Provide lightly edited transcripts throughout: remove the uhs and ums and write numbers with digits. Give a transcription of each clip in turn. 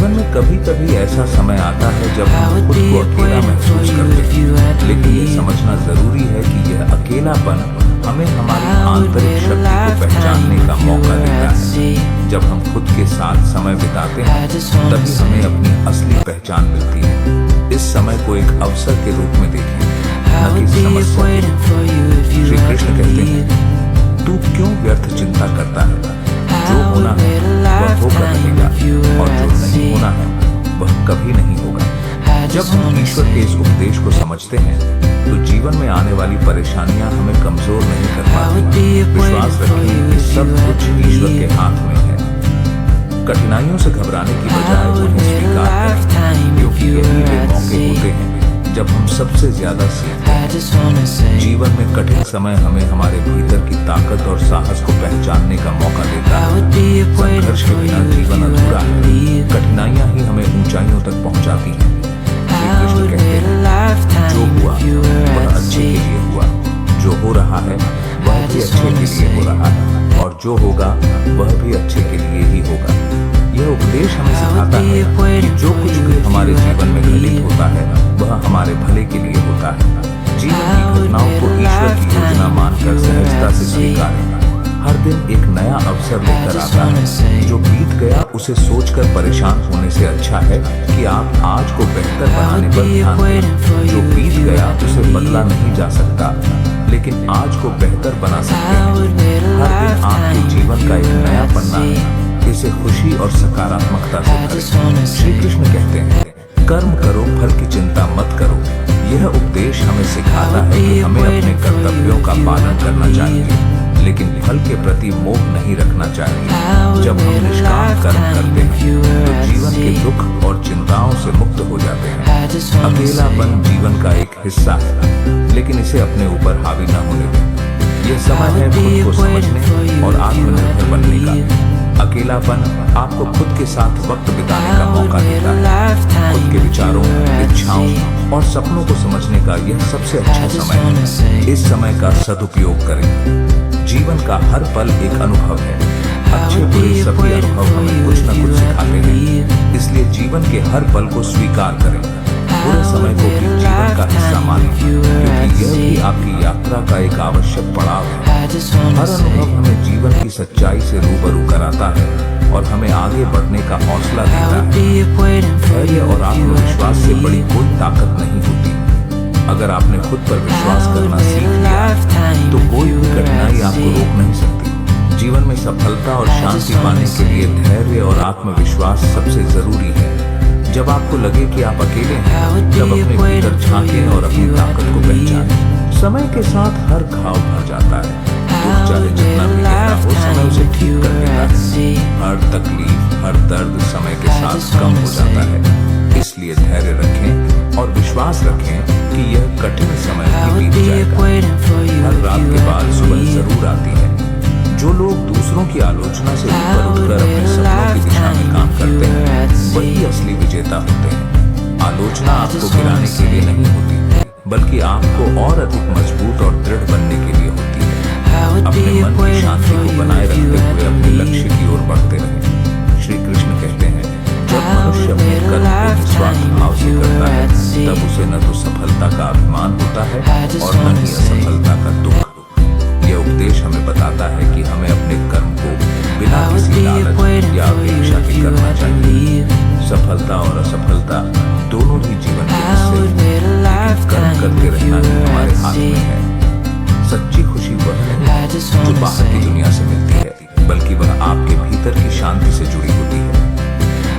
जीवन में कभी कभी ऐसा समय आता है जब हम खुद को अकेला महसूस करते हैं, लेकिन ये समझना जरूरी है कि यह अकेलापन हमें हमारी आंतरिक शक्ति को पहचानने का मौका देता है। जब हम खुद के साथ समय बिताते हैं तभी हमें अपनी असली पहचान मिलती है। इस समय को एक अवसर के रूप में देखें, न कि समस्या। श्री कृष्ण कहते हैं, तू क्यों व्यर्थ चिंता करता है? जो होना है वह होकर रहेगा और जो नहीं होना है वह कभी नहीं होगा। जब हम ईश्वर के इस उपदेश को समझते हैं तो जीवन में आने वाली परेशानियां हमें कमजोर नहीं कर पाती। विश्वास रखिए कि सब कुछ ईश्वर के हाथ में है। कठिनाइयों से घबराने की बजाय उन्हें स्वीकार करें, क्योंकि यही वे मौके होते हैं जब हम सबसे ज्यादा सीखते हैं। जीवन में कठिन समय हमें हमारे भीतर की ताकत और साहस को पहचानने का मौका देता है। संघर्ष के बिना जीवन अधूरा है। कठिनाइयां ही हमें ऊंचाइयों तक पहुंचाती हैं। श्री कृष्ण कहते हैं, जो हुआ वह अच्छे के लिए हुआ, जो हो रहा है वह भी अच्छे के लिए हो रहा है, और जो होगा वह भी अच्छे के लिए ही होगा। यह उपदेश हमें सिखाता है कि जो कुछ भी हमारे जीवन में घटित होता है वह हमारे भले के लिए होता है। जीवन की घटनाओं को ईश्वर की योजना मानकर सहजता से स्वीकारें। हर दिन एक नया अवसर लेकर आता है। जो बीत गया उसे सोचकर परेशान होने से अच्छा है कि आप आज को बेहतर बनाने पर ध्यान दें। जो बीत गया उसे बदला नहीं जा सकता, लेकिन आज को बेहतर बना सकते हैं। हर दिन आपके जीवन का एक नया पन्ना है। इसे खुशी और सकारात्मकता से भरें। श्री कृष्ण कहते हैं, कर्म करो, फल की चिंता मत करो। यह उपदेश हमें सिखाता है कि हमें अपने कर्तव्यों का पालन करना चाहिए, लेकिन फल के प्रति मोह नहीं रखना चाहिए। जब हम निष्काम कर्म करते हैं तो जीवन के दुख और चिंताओं से मुक्त हो जाते हैं। अकेलापन जीवन का एक हिस्सा है, लेकिन इसे अपने ऊपर हावी न होने दें। यह समय है खुद को समझने और आत्मनिर्भर बनने का। अकेलापन आपको खुद के साथ वक्त बिताने का मौका देता है। खुद के विचारों, इच्छाओं और सपनों को समझने का यह सबसे अच्छा समय है। इस समय का सदुपयोग करें। जीवन का हर पल एक अनुभव है। अच्छे बुरे सभी अनुभव हमें कुछ न कुछ सिखाते हैं, इसलिए जीवन के हर पल को स्वीकार करें। बुरे समय को भी जीवन का हिस्सा मानें, क्योंकि यह भी आपकी यात्रा का एक आवश्यक पड़ाव है। हर अनुभव हमें जीवन की सच्चाई से रूबरू कराता है और हमें आगे बढ़ने का हौसला देता है। धैर्य और आत्मविश्वास से बड़ी कोई ताकत नहीं होती। अगर आपने खुद पर विश्वास करना सीख लिया तो कोई भी कठिनाई आपको रोक नहीं सकती। जीवन में सफलता और शांति पाने के लिए धैर्य और आत्मविश्वास सबसे जरूरी है। जब आपको लगे कि आप अकेले हैं, तब अपने भीतर झांकें और अपनी ताकत को पहचानें। समय के साथ हर घाव भर जाता है। दुख चाहे जितना भी गहरा हो, समय उसे ठीक कर देता है। हर तकलीफ, हर दर्द समय के साथ कम हो जाता है। इसलिए धैर्य रखें और विश्वास रखें कि यह कठिन समय भी बीत जाएगा। हर रात के बाद सुबह जरूर आती है। जो लोग दूसरों की आलोचना से ऊपर उठकर अपने सपनों की दिशा में काम करते हैं, वही असली विजेता होते हैं। आलोचना आपको गिराने के लिए नहीं होती, बल्कि आपको और अधिक मजबूत और दृढ़ बनने के लिए होती है। अपने मन की शांति को बनाए रखते हुए अपने लक्ष्य की ओर बढ़ते रहें। श्री कृष्ण कहते हैं, जब मनुष्य अपने कर्म को निस्वार्थ भाव से करता है, तब उसे न तो सफलता का अभिमान होता है और न ही असफलता का दुख। यह उपदेश हमें बताता है कि हमें अपने कर्म को बिना किसी लालच या अपेक्षा के करना चाहिए। सफलता और असफलता दोनों ही जीवन के हिस्से हैं, लेकिन कर्म करते रहना ही हमारे हाथ में है। सच्ची खुशी वह नहीं जो बाहर की दुनिया से मिलती है, बल्कि वह आपके भीतर की शांति से जुड़ी होती है।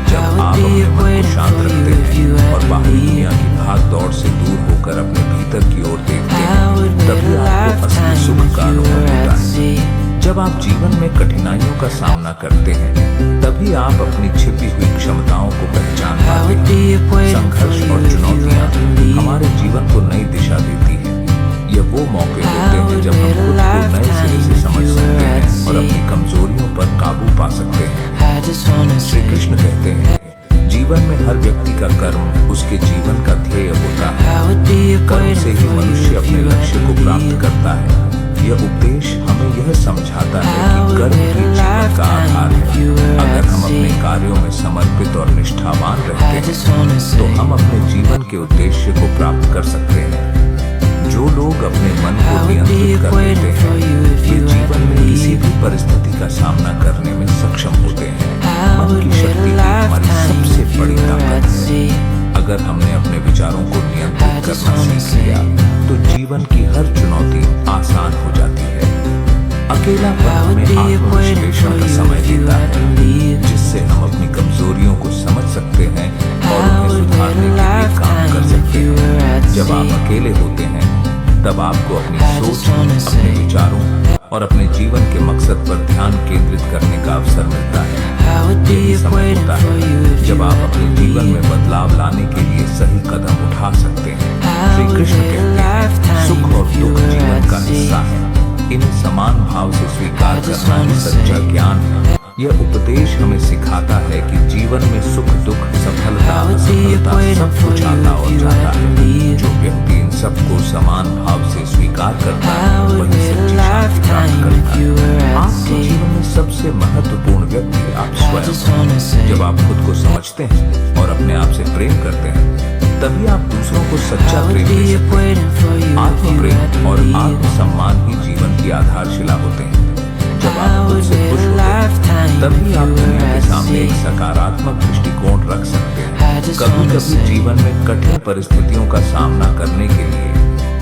जब आप अपने मन को शांत रखते हैं और बाहरी दुनिया की भाग दौड़ से दूर होकर अपने भीतर की ओर देखते हैं, तभी आपको असली सुख का अनुभव होता है। जब आप जीवन में कठिनाइयों का सामना करते हैं, तभी आप अपनी छिपी हुई क्षमताओं को पहचान पाते हैं। संघर्ष और चुनौतियां हमारे जीवन को नई दिशा देती हैं। यह वो मौके होते हैं जब हम खुद को नए सिरे से समझ सकते हैं और अपनी कमजोरियों पर काबू पा सकते हैं। श्री कृष्ण कहते हैं, जीवन में हर व्यक्ति का कर्म उसके जीवन का ध्येय होता है। कर्म से ही मनुष्य अपने लक्ष्य को प्राप्त करता है। यह उपदेश हमें यह समझाता है कि कर्म ही जीवन का आधार है। अगर हम अपने कार्यों में समर्पित समर्पित और निष्ठावान रहते हैं तो हम अपने जीवन के उद्देश्य को प्राप्त कर सकते हैं। जो लोग अपने मन को नियंत्रित कर लेते हैं वे जीवन में किसी भी परिस्थिति का सामना करने में सक्षम होते हैं। मन की शक्ति हमारी सबसे बड़ी ताकत है। अगर हमने अपने विचारों को नियंत्रित करना सीख लिया तो जीवन की हर चुनौती आसान हो जाती है। अकेलापन हमें आत्मविश्लेषण का समय देता है जिससे हम अपनी कमजोरियों को समझ सकते हैं और उन्हें सुधारने के लिए काम कर सकते हैं। जब आप अकेले होते हैं तब आपको अपनी सोच, अपने विचारों और अपने जीवन के मकसद पर ध्यान केंद्रित करने का अवसर मिलता है। यही समय होता है जब आप अपने जीवन में बदलाव लाने के लिए सही कदम उठा सकते हैं। श्री कृष्ण कहते हैं सुख और दुख जीवन का हिस्सा है, इन्हें समान भाव से स्वीकार करना ही सच्चा ज्ञान है। यह उपदेश हमें सिखाता है कि जीवन में सुख दुख, सफलता असफलता सब कुछ आता और जाता है। जो व्यक्ति इन सबको समान भाव से स्वीकार करता है वही सच्ची शांति प्राप्त करता है। आपके जीवन में सबसे महत्वपूर्ण व्यक्ति आप स्वयं हैं। जब आप खुद को समझते हैं और अपने आप से प्रेम करते हैं तभी आप दूसरों को सच्चा प्रेम दे सकते हैं। आत्म प्रेम और आत्मसम्मान ही जीवन की आधारशिला होते हैं। जब आप खुद से खुश होते हैं तभी आप दुनिया के सामने एक सकारात्मक दृष्टिकोण रख सकते हैं। कभी कभी जीवन में कठिन परिस्थितियों का सामना करने के लिए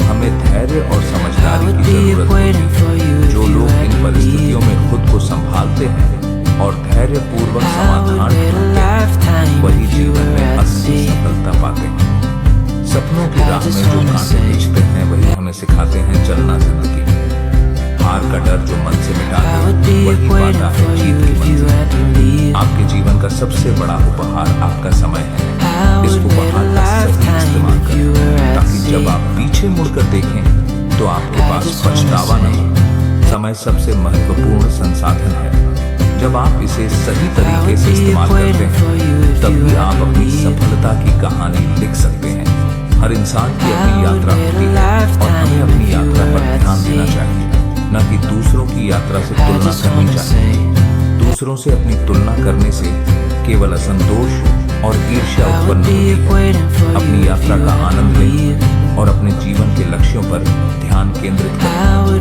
हमें धैर्य और समझदारी की जरूरत होती है। जो लोग इन परिस्थितियों में खुद को संभालते हैं और धैर्य पूर्वक समाधान ढूंढते हैं वही जीवन में असली सफलता पाते हैं। सपनों की राह में जो कांटे खींचते हैं वही हमें सिखाते हैं चलना जिंदगी। हार का डर जो मन से मिटा दे वही पाता है जीत की मंजिल। आपके जीवन का सबसे बड़ा उपहार आपका समय है। इस उपहार का सही इस्तेमाल करें ताकि जब आप पीछे मुड़कर देखें तो आपके पास पछतावा न हो। समय सबसे महत्वपूर्ण संसाधन है। जब आप इसे सही तरीके से इस्तेमाल करते हैं तभी आप अपनी सफलता की कहानी लिख सकते हैं। हर इंसान की अपनी यात्रा होती है और हमें अपनी यात्रा पर ध्यान देना चाहिए, न कि दूसरों की यात्रा से तुलना करनी चाहिए। दूसरों से अपनी तुलना करने से केवल असंतोष और ईर्ष्या उत्पन्न होती है। अपनी यात्रा का आनंद लें और अपने जीवन के लक्ष्यों पर ध्यान केंद्रित करें।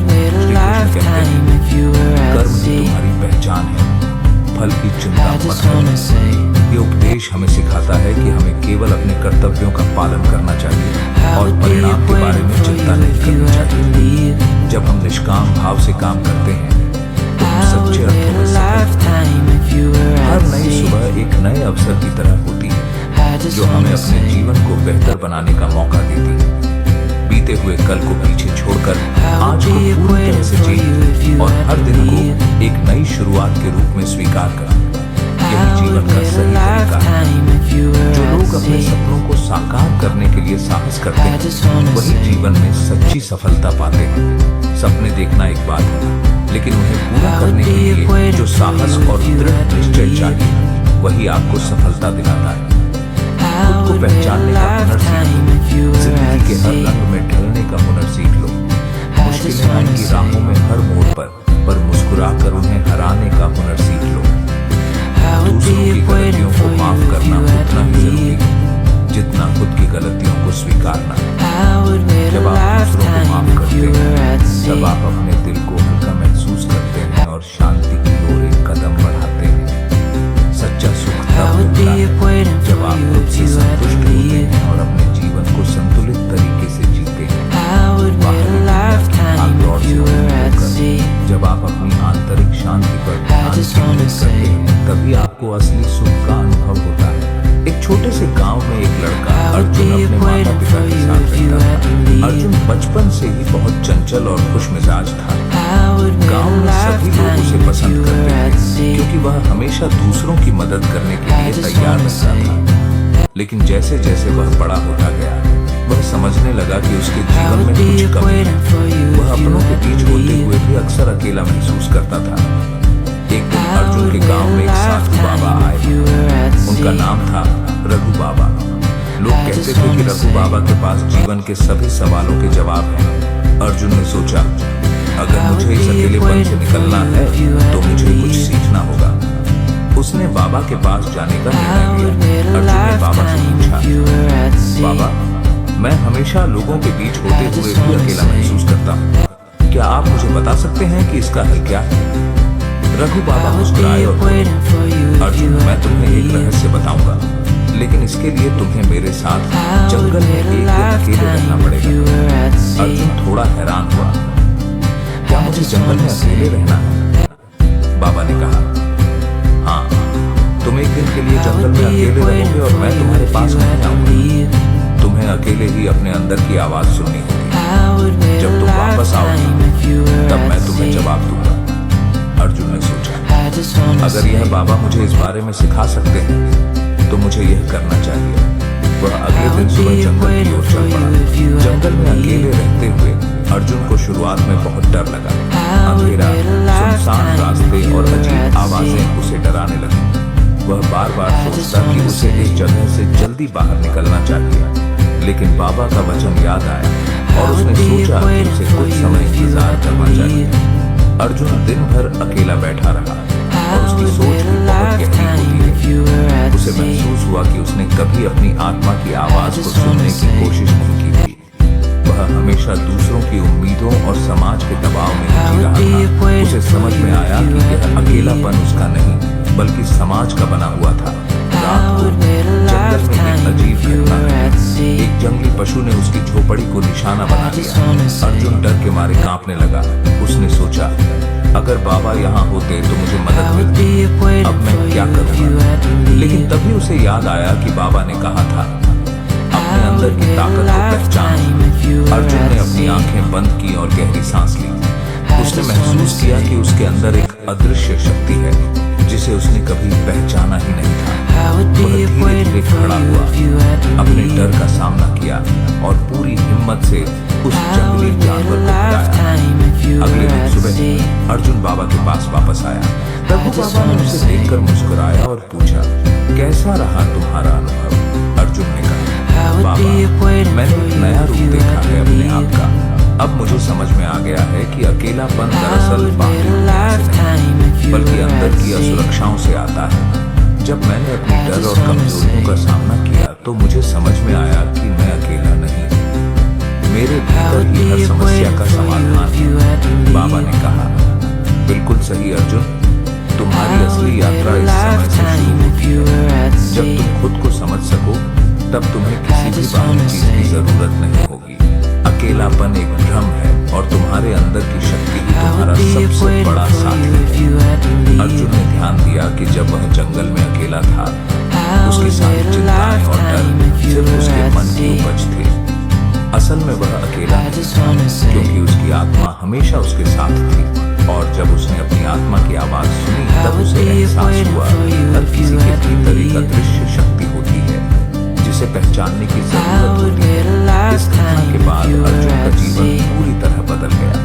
श्री कृष्ण कहते हैं कर्म ही तुम्हारी पहचान है, फल की चिंता मत करो। ये उपदेश हमें सिखाता है कि हमें केवल अपने कर्तव्यों का पालन करना चाहिए और परिणाम के बारे में चिंता नहीं करनी चाहिए। जब हम निष्काम भाव से काम करते हैं तो हम सच्चे अर्थों में सफल होते हैं। हर नई सुबह एक नए अवसर की तरह होती है जो हमें अपने जीवन को बेहतर बनाने का मौका देती है। बीते हुए कल को पीछे छोड़कर आज को पूरी तरह से जिए और हर दिन को एक नई शुरुआत के रूप में स्वीकार करें। यही जीवन का सही तरीका है। जो लोग अपने सपनों को साकार करने के लिए साहस करते हैं वही जीवन में सच्ची सफलता पाते हैं। सपने देखना एक बात है लेकिन उन्हें पूरा करने के लिए जो साहस और दृढ़ निश्चय चाहिए वही आपको सफलता दिलाता है। खुद को पहचानने का हुनर सीखो। जिंदगी के हर रंग में ढलने का हुनर सीख लो। मुश्किलें आएंगी राहों में हर मोड़ पर मुस्कुरा कर उन्हें हराने का हुनर सीख लो। दूसरों की गलतियों को माफ करना उतना ही जरूरी है जितना खुद की गलतियों को स्वीकारना। जब आप दूसरों को माफ करते हैं तब आप अपने दिल को हल्का महसूस करते हैं और शांति की ओर एक कदम बढ़ाते हैं। सच्चा सुख तब मिलता है जब आप खुद से संतुष्ट होते हैं और अपने जीवन को संतुलित तरीके से जीते हैं। जब आप अपनी आंतरिक शांति पर ध्यान केंद्रित करते हैं तभी आपको असली सुख का अनुभव होता है। एक छोटे से गांव में एक लड़का अर्जुन अपने माता पिता के साथ रहता था। अर्जुन बचपन से ही बहुत चंचल और खुश मिजाज था। गांव में सभी लोग उसे पसंद करते थे क्योंकि वह हमेशा दूसरों की मदद करने के लिए तैयार रहता था। लेकिन जैसे जैसे वह बड़ा होता गया वह समझने लगा कि उसके जीवन में कुछ कमी है। वह अपनों के बीच होते हुए भी अक्सर अकेला महसूस करता था। एक दिन अर्जुन के गांव में एक साधु बाबा आए। उनका नाम था रघु बाबा। लोग कहते थे कि रघु बाबा के पास जीवन के सभी सवालों के जवाब हैं। अर्जुन ने सोचा अगर मुझे इस अकेलेपन से निकलना है तो मुझे कुछ सीखना होगा। उसने बाबा के पास जाने का निर्णय लिया। अर्जुन ने बाबा से पूछा, बाबा, मैं हमेशा लोगों के बीच होते हुए भी अकेला महसूस करता हूँ। क्या आप मुझे बता सकते हैं कि इसका हल क्या है? रघु बाबा मुस्कुराए और बोले, अर्जुन, मैं तुम्हें एक रहस्य बताऊंगा, लेकिन इसके लिए तुम्हें मेरे साथ जंगल में एक दिन अकेले रहना पड़ेगा। अर्जुन थोड़ा हैरान हुआ, क्या मुझे जंगल में अकेले रहना है? बाबा ने कहा, हाँ, तुम एक दिन के लिए जंगल में अकेले रहोगे और मैं तुम्हारे पास नहीं आऊंगा। तुम्हें अकेले ही अपने अंदर की आवाज सुननी होगी। जब तुम वापस आओगे तब मैं तुम्हें जवाब दूंगा। अर्जुन ने सोचा, अगर यह बाबा मुझे इस बारे में सिखा सकते हैं तो मुझे यह करना चाहिए। वह अगले दिन सुबह जंगल की ओर चल पड़ा। जंगल में अकेले रहते हुए अर्जुन को शुरुआत में बहुत डर लगा। अंधेरा, सुनसान रास्ते और अजीब आवाजें उसे डराने लगी। वह बार बार सोचता कि उसे इस जगह से जल्दी बाहर निकलना चाहिए, लेकिन बाबा का वचन याद आया और उसने सोचा कि उसे कुछ समय इंतजार करना चाहिए। अर्जुन दिन भर अकेला बैठा रहा और उसकी सोच भी बहुत गहरी होती है। उसे महसूस हुआ कि उसने कभी अपनी आत्मा की आवाज को सुनने की कोशिश नहीं की थी। वह हमेशा दूसरों की उम्मीदों और समाज के दबाव में जी रहा था। उसे समझ में आया कि यह अकेलापन उसका नहीं बल्कि समाज का बना हुआ था। रात को जंगल में एक अजीब घटना घटी। एक जंगली पशु ने उसकी झोपड़ी को निशाना बना लिया। अर्जुन डर के मारे कांपने लगा। उसने सोचा, अगर बाबा यहाँ होते तो मुझे मदद मिलती। अब मैं क्या करूँगा? लेकिन तभी उसे याद आया कि बाबा ने कहा था, अपने अंदर की ताकत को पहचान। अर्जुन ने अपनी आंखें बंद की और गहरी सांस ली। उसने महसूस किया कि उसके अंदर एक अदृश्य शक्ति है जिसे उसने कभी पहचाना ही नहीं था। वह धीरे धीरे खड़ा हुआ, अपने डर का सामना किया और पूरी हिम्मत से उस जंगली जानवर को हटाया। अगले दिन सुबह अर्जुन बाबा के पास वापस आया। रघु बाबा ने उसे देखकर मुस्कुराया और पूछा, कैसा रहा तुम्हारा अनुभव? अर्जुन ने कहा, बाबा, मैंने एक नया रूप देखा है अपने आप का। अब मुझे समझ में आ गया है कि अकेलापन दरअसल बाहरी दुनिया से नहीं बल्कि अंदर की असुरक्षाओं से आता है। जब मैंने अपनी डर और कमजोरियों का सामना किया तो मुझे समझ में आया कि मैं अकेला नहीं, मेरे भीतर ही हर समस्या का समाधान है। बाबा ने कहा, बिल्कुल सही अर्जुन, तुम्हारी असली यात्रा इस समय से शुरू होती है। जब तुम खुद को समझ सको तब तुम्हें किसी भी बाहरी चीज की जरूरत नहीं होगी। अकेलापन एक भ्रम है और तुम्हारे अंदर की शक्ति ही तुम्हारा सबसे बड़ा साथी है। अर्जुन ने ध्यान दिया कि जब वह जंगल में अकेला था, उसकी सारी चिंताएं और डर सिर्फ उसके मन की उपज थे। असल में वह अकेला नहीं था, क्योंकि उसकी आत्मा हमेशा उसके साथ थी। और जब उसने अपनी आत्मा की आवाज सुनी तब उसे एहसास हुआ कि हर किसी के भीतर एक अदृश्य शक्ति होती है जिसे पहचानने की जरूरत होती है। इस घटना के बाद अर्जुन का जीवन पूरी तरह बदल गया।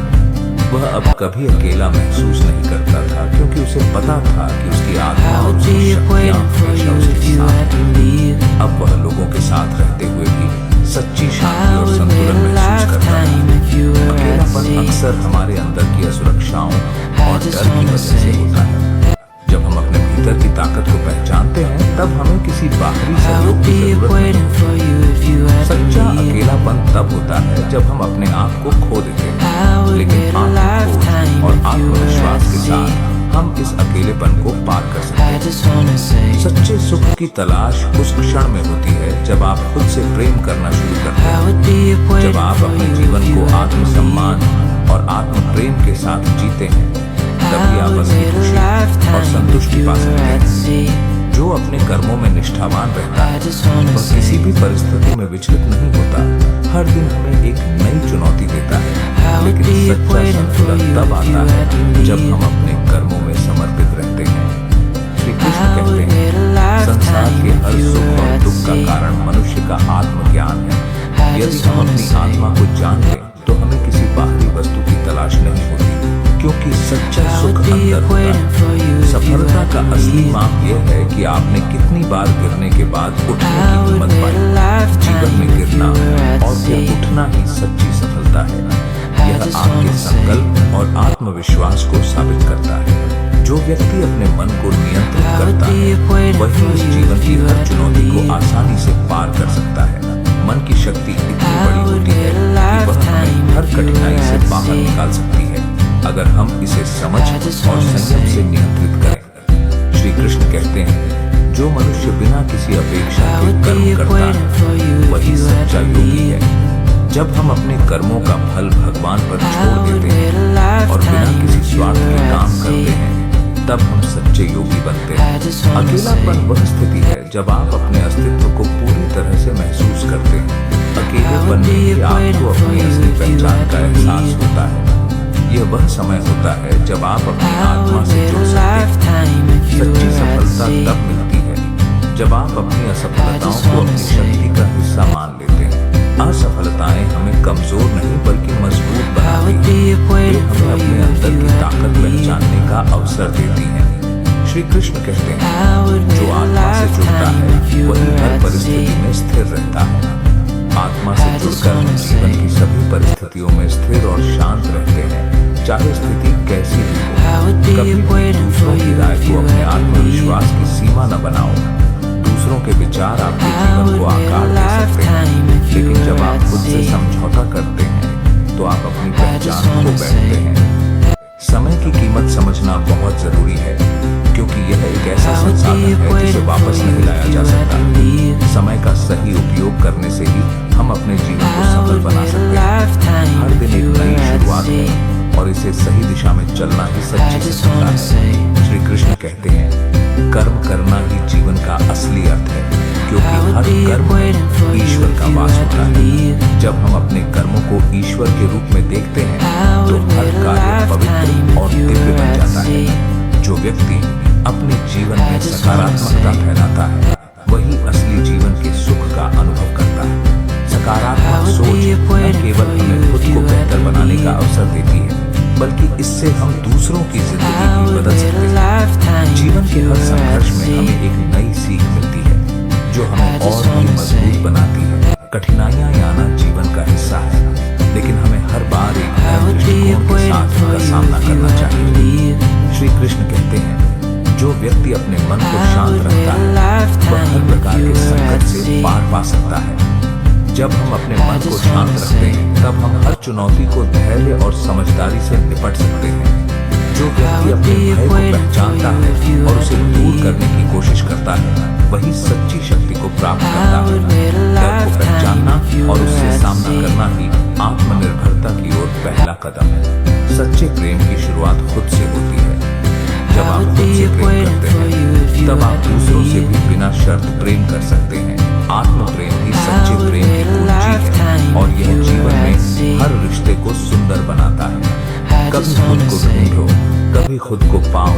वह अब कभी अकेला महसूस नहीं करता था, क्योंकि उसे पता था कि उसकी आत्मा और उसकी शक्तियां हमेशा उसके साथ थीं। अब वह लोगों के साथ रहते हुए भी सच्ची शांति और संतुलन महसूस करता है। अकेलापन अक्सर हमारे अंदर की असुरक्षाओं और डर की वजह से होता है। जब हम अपने भीतर की ताकत को पहचानते हैं तब हमें किसी बाहरी सहयोग की जरूरत नहीं होती। सच्चा अकेलापन तब होता है जब हम अपने आप को खो देते हैं, लेकिन आत्मबोध और आत्मविश्वास के साथ हम इस अकेलेपन को पार कर सकते हैं। सच्चे सुख की तलाश उस क्षण में होती है जब आप खुद से प्रेम करना शुरू करते हैं। जब आप अपने जीवन को आत्मसम्मान और आत्म प्रेम के साथ जीते हैं तभी आप असली खुशी और संतुष्टि पा सकते हैं। जो अपने कर्मों में निष्ठावान रहता है वह किसी भी परिस्थिति में विचलित नहीं होता। हर दिन हमें एक नई चुनौती देता है, लेकिन सच्चा संतुलन तब आता है जब हम अपने कर्मों में समर्पित रहते हैं। श्री कृष्ण कहते हैं, संसार के हर सुख और दुख का कारण मनुष्य का आत्मज्ञान है। यदि हम अपनी आत्मा को जान लें तो हमें किसी बाहरी वस्तु की तलाश नहीं होती, क्योंकि सच्चा सुख अंदर होता है। सफलता का असली माप यह है कि आपने कितनी बार गिरने के बाद उठने की हिम्मत पाई। जीवन में गिरना और फिर उठना ही सच्ची सफलता करता है। यह आपके संकल्प और आत्मविश्वास को साबित करता है। जो व्यक्ति अपने मन को नियंत्रित करता है वही इस जीवन की हर चुनौती को आसानी से पार कर सकता है। मन की शक्ति इतनी बड़ी होती है कि वह हमें हर कठिनाई से बाहर निकाल सकती है अगर हम इसे समझ और संयम से नियंत्रित करें। श्री कृष्ण कहते हैं, जो मनुष्य बिना किसी अपेक्षा के कर्म करता है वही सच्चा योगी है। जब हम अपने कर्मों का फल भगवान पर छोड़ देते हैं और बिना किसी स्वार्थ के काम करते हैं तब हम सच्चे योगी बनते हैं। अकेलापन वह स्थिति है जब आप अपने अस्तित्व को पूरी तरह से महसूस करते हैं। अकेलेपन में आपको अपनी असली पहचान का एहसास होता है। यह वह समय होता है जब आप अपनी आत्मा से जुड़ सकते हैं। सच्ची सफलता तब मिलती है जब आप अपनी असफलताओं को अपनी शक्ति का हिस्सा मान लेते हैं। असफलताएं हमें कमजोर नहीं बल्कि मजबूत बनाती हैं। ये हमें अपने अंदर की ताकत पहचानने का अवसर देती हैं। श्री कृष्ण कहते हैं, जो आत्मा से जुड़ता है वही हर परिस्थिति में स्थिर रहता है। आत्मा से जुड़कर हम जीवन की सभी परिस्थितियों में स्थिर और शांत रहते हैं, चाहे स्थिति कैसी भी हो। कभी भी दूसरों की राय को अपने आत्मविश्वास की सीमा न बनाओ। दूसरों के विचार आपके जीवन को आकार दे सकते हैं, लेकिन जब आप खुद से समझौता करते हैं तो आप अपनी पहचान खो बैठते हैं। समय की कीमत समझना बहुत जरूरी है, क्योंकि यह एक ऐसा संसाधन है जिसे वापस नहीं लाया जा सकता। समय का सही उपयोग करने से ही हम अपने जीवन को सफल बना सकते हैं। हर दिन एक नई शुरुआत है और इसे सही दिशा में चलना ही सच्ची सफलता है। श्री कृष्ण कहते हैं, कर्म करना ही जीवन का असली अर्थ है, क्योंकि हर कर्म में ईश्वर का वास होता है। जब हम अपने कर्मों को ईश्वर के रूप में देखते हैं तो हर कार्य पवित्र और दिव्य बन जाता है। जो व्यक्ति अपने जीवन में सकारात्मकता फैलाता है वही असली जीवन के सुख का अनुभव करता है। सकारात्मक सोच न केवल हमें खुद को बेहतर बनाने का अवसर देती है, बल्कि इससे हम दूसरों की जिंदगी भी बदल सकते हैं। जीवन के हर संघर्ष में हमें एक नई सीख मिलती है जो हमें और भी मजबूत बनाती है। कठिनाइयां आना जीवन का हिस्सा है, लेकिन हमें हर बार एक नए दृष्टिकोण के साथ उनका सामना करना चाहिए। श्री कृष्ण कहते हैं, जो व्यक्ति अपने मन को शांत रखता है वह हर प्रकार के संकट से पार पा सकता है। जब हम अपने मन को शांत रखते हैं तब हम हर चुनौती को धैर्य और समझदारी से निपट सकते हैं। जो व्यक्ति अपने भय को पहचानता है और उसे दूर करने की कोशिश करता है वही सच्ची शक्ति को प्राप्त करता है। डर को पहचानना और उससे सामना करना ही आत्मनिर्भरता की ओर पहला कदम है। सच्चे प्रेम की शुरुआत खुद से होती है। जब आप खुद से प्रेम करते हैं तब आप दूसरों से भी बिना शर्त प्रेम कर सकते हैं। आत्म प्रेम ही सच्चे प्रेम की कुंजी है और यह जीवन में हर रिश्ते को सुंदर बनाता है। कभी खुद को ढूंढो, कभी खुद को पाओ।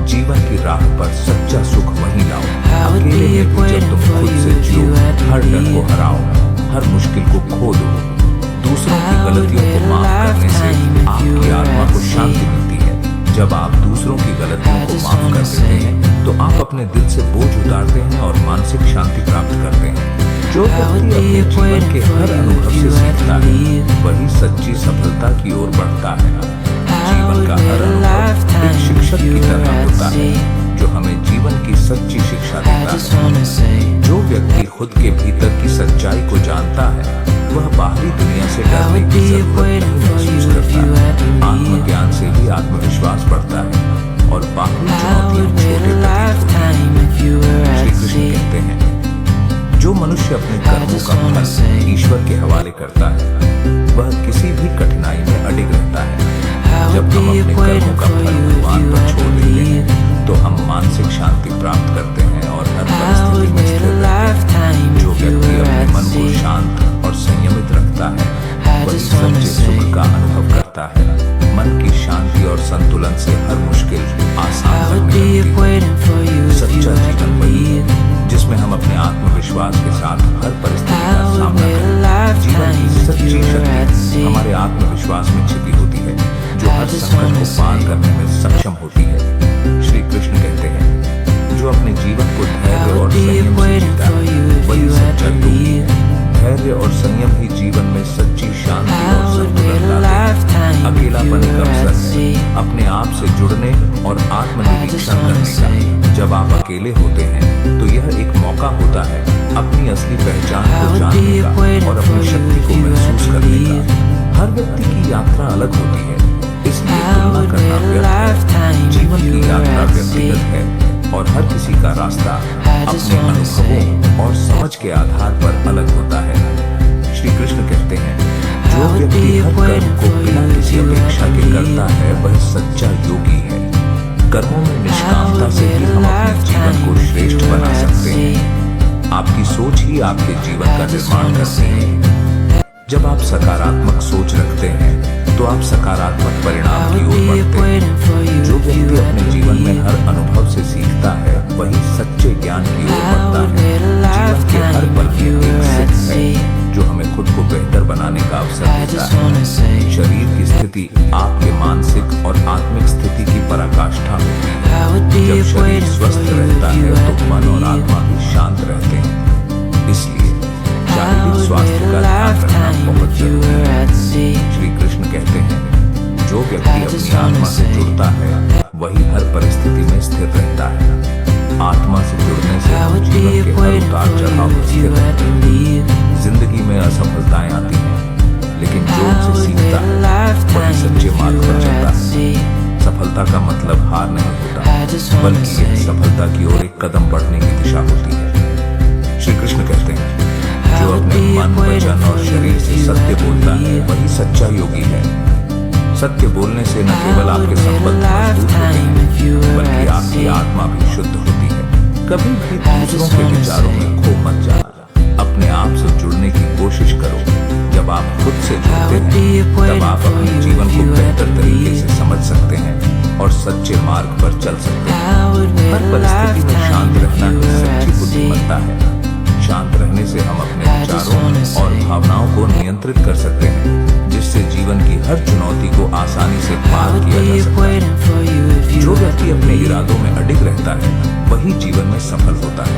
जीवन की राह पर सच्चा सुख वहीं लाओ। अकेले में भी जब तुम खुद से जियो, हर डर को हराओ, हर मुश्किल को खो दो। दूसरों की गलतियों को माफ करने से आपकी आत्मा को शांति मिलती है। जब आप दूसरों की गलतियों को माफ कर देते हैं तो आप अपने दिल से बोझ उतारते हैं और मानसिक शांति प्राप्त करते हैं। जो व्यक्ति अपने जीवन के हर अनुभव से सीखता है वही सच्ची सफलता की ओर बढ़ता है। जीवन का हर अनुभव एक शिक्षक की तरह होता है जो हमें जीवन की सच्ची शिक्षा देता है। जो व्यक्ति खुद के भीतर की सच्चाई को जानता है वह बाहरी दुनिया से डरने की जरूरत नहीं महसूस करता। आत्मज्ञान से ही आत्मविश्वास बढ़ता है और बाहरी चुनौतियां छोटे प्रतीत होती हैं। श्री कृष्ण कहते हैं, जो मनुष्य अपने कर्मों का फल ईश्वर के हवाले करता है वह किसी भी कठिनाई में अडिग रहता है। जब हम अपने कर्मों का फल भगवान पर छोड़ देते हैं तो हम मानसिक शांति प्राप्त करते हैं और हर परिस्थिति में स्थिर रहते हैं। जो व्यक्ति अपने मन को शांत और संयमित रखता है वही सच्चे सुख का अनुभव करता है। मन की शांति और संतुलन से हर मुश्किल आसान लगने लगती है। सच्चा जीवन वही है जिसमें हम अपने आत्मविश्वास के साथ हर परिस्थिति का सामना करें। जीवन की सच्ची शक्ति हमारे आत्मविश्वास में छिपी होती है जो हर संकट को पार करने में सक्षम होती है। श्री कृष्ण कहते हैं, जो अपने जीवन को धैर्य और संयम से जीता है वही सच्चा योगी है। धैर्य और संयम ही जीवन में सच्ची शांति और संतुलन से जुड़ने और आत्मनिरीक्षण करने का। जब आप अकेले होते हैं तो यह एक मौका होता है अपनी असली पहचान को जानने का और अपनी शक्ति को महसूस करने का। हर व्यक्ति की यात्रा अलग होती है, इसलिए तुलना करना व्यर्थ है। जीवन की यात्रा व्यक्तिगत है और हर किसी का रास्ता अपने अनुभवों और समझ के आधार पर अलग होता है। श्री कृष्ण कहते हैं, जो व्यक्ति हर कर्म को बिना किसी अपेक्षा के करता है वह सच्चा योगी है। कर्मों में निष्कामता से ही हम अपने जीवन को श्रेष्ठ बना सकते हैं। आपकी सोच ही आपके जीवन का निर्माण करती है। जब आप सकारात्मक सोच रखते हैं तो आप सकारात्मक परिणाम की ओर बढ़ते हैं। जो व्यक्ति अपने जीवन में हर अनुभव से सीखता है वही सच्चे ज्ञान की ओर बढ़ता है। जीवन के हर पल में एक सीख है जो हमें खुद को बेहतर बनाने का अवसर देता है। शरीर की स्थिति आपके मानसिक और आत्मिक स्थिति की पराकाष्ठा होती है। जब शरीर स्वस्थ रहता है तो मन और आत्मा भी शांत रहते हैं। इसलिए शारीरिक स्वास्थ्य का ध्यान रखना बहुत जरूरी है। श्री कृष्ण कहते हैं, जो व्यक्ति अपनी आत्मा से जुड़ता है वही हर परिस्थिति में स्थिर रहता है। आत्मा से जुड़ने से हम जीवन के हर उतार चढ़ाव में स्थिर रहते हैं। जिंदगी में असफलताएं आती हैं, लेकिन जो उनसे सीखता है वही सच्चे मार्ग पर चलता है। सफलता का मतलब हार नहीं होता, बल्कि यह सफलता की ओर एक कदम बढ़ने की दिशा होती है। श्री कृष्ण कहते हैं, जो अपने मन, वचन और शरीर से सत्य बोलता है वही सच्चा योगी है। सत्य बोलने से न केवल आपके संबंध मजबूत होते हैं, बल्कि आपकी आत्मा भी शुद्ध होती है। कभी भी दूसरों के विचारों में खो मत जाना, अपने आप से जुड़ने की कोशिश करो। जब आप खुद से जुड़ते हैं तब आप अपने जीवन को बेहतर तरीके से समझ सकते हैं और सच्चे मार्ग पर चल सकते हैं। हर परिस्थिति में शांत रहना ही सच्ची बुद्धिमत्ता है। शांत रहने से हम अपने विचारों और भावनाओं को नियंत्रित कर सकते हैं, जिससे जीवन की हर चुनौती को आसानी से पार किया जा सकता है। जो व्यक्ति अपने इरादों में अडिग रहता है वही जीवन में सफल होता है।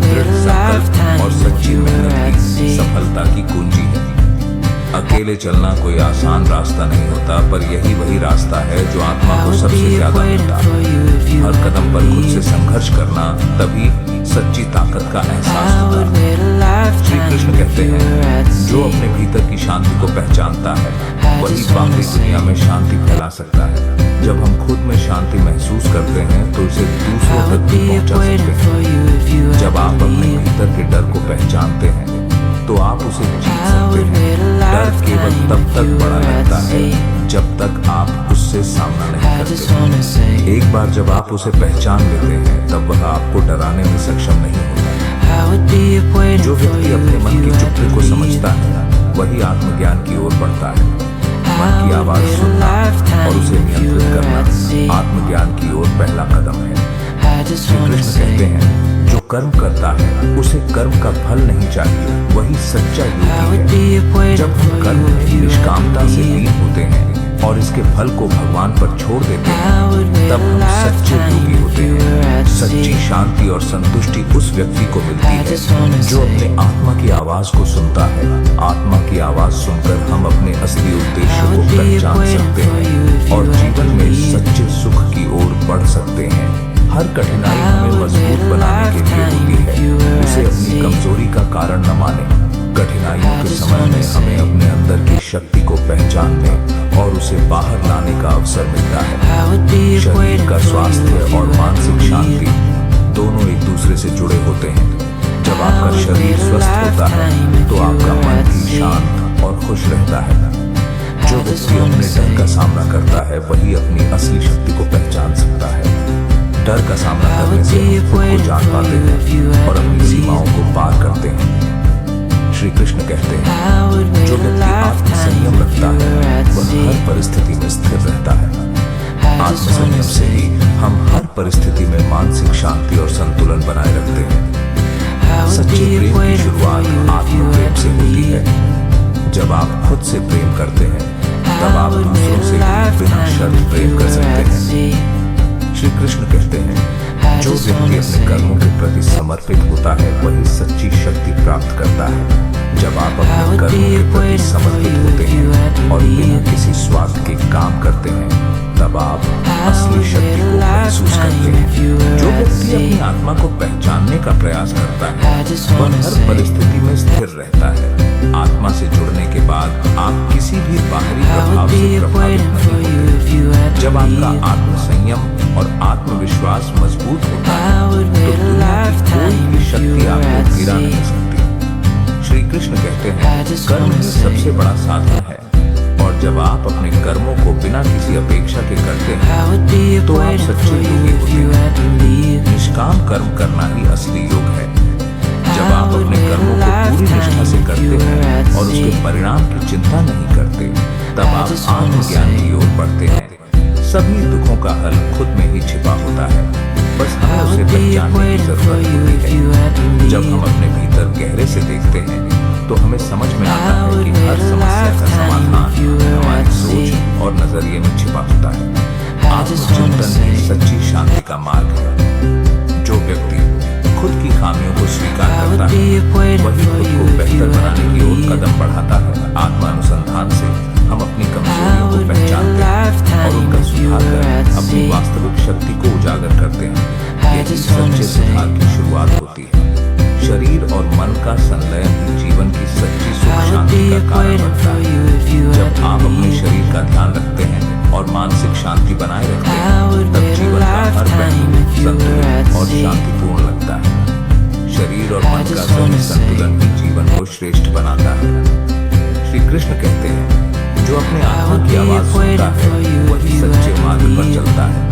दृढ़ संकल्प और सच्ची मेहनत ही सफलता की कुंजी है। अकेले चलना कोई आसान रास्ता नहीं होता, पर यही वही रास्ता है जो आत्मा को सबसे ज्यादा मिलता है। हर कदम पर खुद से संघर्ष करना तभी सच्ची ताकत का एहसास होता है। श्री कृष्ण कहते हैं, जो अपने भीतर की शांति को पहचानता है वही बाहरी दुनिया में शांति फैला सकता है। जब हम खुद में शांति महसूस करते हैं तो इसे दूसरों तक भी पहुंचा सकते हैं। जब आप अपने भीतर के डर को पहचानते हैं तो आप उसे जीत सकते हैं। डर केवल तब तक बड़ा लगता है जब तक आप उससे सामना नहीं करते। एक बार जब आप उसे पहचान लेते हैं तब वह आपको डराने में सक्षम नहीं होता। जो व्यक्ति अपने मन की चुप्पी को समझता है वही आत्मज्ञान की ओर बढ़ता है। मन की आवाज सुनना और उसे नियंत्रित करना आत्मज्ञान की ओर पहला कदम है। श्री कृष्ण कहते हैं, जो कर्म करता है उसे कर्म का फल नहीं चाहिए, वही सच्चा योगी है। जब हम कर्म में निष्कामता से लीन होते हैं और इसके फल को भगवान पर छोड़ देते हैं तब हम सच्चे योगी होते हैं। सच्ची शांति और संतुष्टि उस व्यक्ति को मिलती है जो अपने आत्मा की आवाज को सुनता है। आत्मा की आवाज सुनकर हम अपने असली उद्देश्य को पहचान सकते हैं और जीवन में सच्चे सुख की ओर बढ़ सकते हैं। हर कठिनाई हमें मजबूत बनाने के लिए होती है, उसे अपनी कमजोरी का कारण न माने। कठिनाइयों के समय में हमें अपने अंदर की शक्ति को पहचानने और उसे बाहर लाने का अवसर मिलता है। शरीर का स्वास्थ्य और मानसिक शांति दोनों एक दूसरे से जुड़े होते हैं। जब आपका शरीर स्वस्थ होता है तो आपका मन भी शांत और खुश रहता है। जो व्यक्ति अपने डर का सामना करता है वही अपनी असली शक्ति को पहचान सकता है। डर का सामना करने से हम खुद को जान पाते हैं और अपनी सीमाओं को पार करते हैं। श्री कृष्ण कहते हैं, जो व्यक्ति आत्मसंयम रखता है वह हर परिस्थिति में स्थिर रहता है। आत्मसंयम से ही हम हर परिस्थिति में मानसिक शांति और संतुलन बनाए रखते हैं। सच्चे प्रेम की शुरुआत आत्म प्रेम से होती है। जब आप खुद से प्रेम करते हैं तब आप दूसरों से बिना शर्त प्रेम कर सकते हैं। श्री कृष्ण कहते हैं, जो व्यक्ति अपने कर्मों के प्रति समर्पित होता है वही सच्ची शक्ति प्राप्त करता है। जब आप अपने कर्मों के प्रति समर्पित होते हैं और बिना किसी स्वार्थ के काम करते हैं तब तब आप असली शक्ति को महसूस करते हैं। जो व्यक्ति अपनी आत्मा को पहचानने का प्रयास करता है वह हर परिस्थिति में स्थिर रहता है। आत्मा से जुड़ने के बाद आप किसी भी बाहरी प्रभाव से प्रभावित नहीं होते। जब आपका आत्म संयम और आत्मविश्वास मजबूत होता है तो दुनिया की कोई भी शक्ति आपको गिरा नहीं सकती। श्री कृष्ण कहते हैं कर्म ही सबसे बड़ा साधन है, और जब आप अपने कर्मों को बिना किसी अपेक्षा के करते हैं तो आप सच्चे योगी होते हैं। निष्काम कर्म करना ही असली योग है। जब आप अपने कर्मों को पूरी निष्ठा से करते हैं और उसके परिणाम की चिंता नहीं करते तब आप आत्मज्ञान की ओर बढ़ते हैं। सभी दुखों का हल खुद में ही छिपा होता है, बस हमें उसे पहचानने की जरूरत होती है। जब हम अपने भीतर गहरे से देखते हैं तो हमें समझ में आता है कि हर समस्या का समाधान हमारी सोच और नजरिए में छिपा होता है। आत्मचिंतन ही सच्ची शांति का मार्ग है। जो व्यक्ति खुद की खामियों को स्वीकार करता है वही खुद को बेहतर बनाने की ओर कदम बढ़ाता है। आत्मानुसंधान से हम अपनी कमजोरियों को पहचानते हैं और उनका सुधार कर अपनी वास्तविक शक्ति को उजागर करते हैं। यही सच्चे सुधार की शुरुआत होती है। शरीर और मन का संलयन ही जीवन की सच्ची सुख शांति का कारण बनता है। जब आप अपने शरीर का ध्यान रखते हैं और मानसिक शांति बनाए रखते हैं तब जीवन का हर पहलू संतुलित और शांतिपूर्ण लगता है। शरीर और मन का सही संतुलन ही जीवन को श्रेष्ठ बनाता है। श्री कृष्ण कहते हैं जो अपने आत्मा की आवाज सुनता है वही सच्चे मार्ग पर चलता है।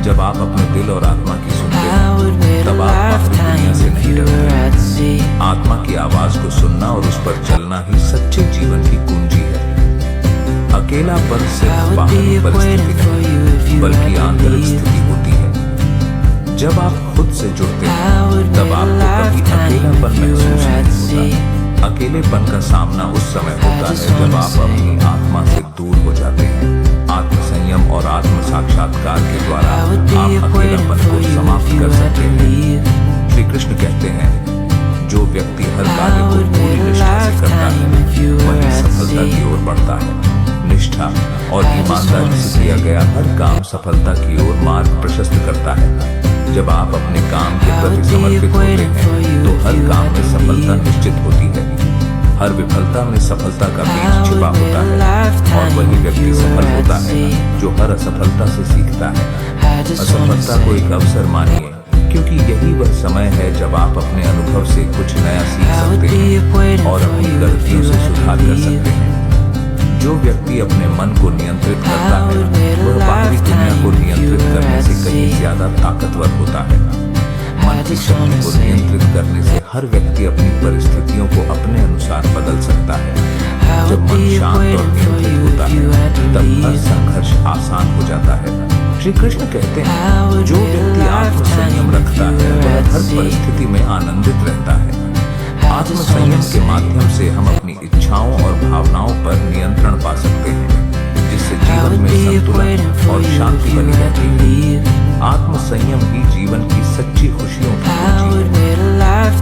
जब आप अपने दिल और आत्मा की सुनते हैं तब आप बाहरी दुनिया से नहीं डरते। आत्मा की आवाज को सुनना और उस पर चलना ही सच्चे जीवन की कुंजी है। अकेलापन सिर्फ बाहरी परिस्थिति नहीं बल्कि आंतरिक स्थिति होती है। जब आप खुद से जुड़ते हैं तब आपको कभी अकेलापन महसूस नहीं होता। अकेलेपन का सामना उस समय होता है जब आप अपनी आत्मा से दूर हो जाते हैं। आत्म संयम और आत्म साक्षात्कार के द्वारा आप अकेलापन को समाप्त कर सकते हैं। श्री कृष्ण कहते हैं जो व्यक्ति हर कार्य को पूरी निष्ठा से करता है वही सफलता की ओर बढ़ता है। निष्ठा और ईमानदारी से किया गया हर काम सफलता की ओर मार्ग प्रशस्त करता है। जब आप अपने काम के प्रति समर्पित होते हैं तो हर काम में सफलता निश्चित होती है। हर विफलता में सफलता का बीज छिपा होता है और वही व्यक्ति सफल होता है जो हर असफलता से सीखता है। असफलता को एक अवसर मानिए क्योंकि यही वह समय है जब आप अपने अनुभव से कुछ नया सीख सकते हैं और अपनी गलतियों से सुधार कर सकते हैं। जो व्यक्ति अपने मन को नियंत्रित करता है वह बाहरी दुनिया को नियंत्रित करने से कहीं ज्यादा ताकतवर होता है। मन की शक्ति को नियंत्रित करने से हर व्यक्ति अपनी परिस्थितियों को अपने अनुसार बदल सकता है। जब मन शांत और नियंत्रित होता है तब हर संघर्ष आसान हो जाता है। श्री कृष्ण कहते हैं जो व्यक्ति आत्म संयम रखता है वह हर परिस्थिति में आनंदित रहता है। आत्म संयम के माध्यम से हम अपनी इच्छाओं और भावनाओं पर नियंत्रण पा सकते हैं जिससे जीवन में संतुलन और शांति बनी रहती है। आत्म संयम ही जीवन की सच्ची खुशियों की कुंजी है।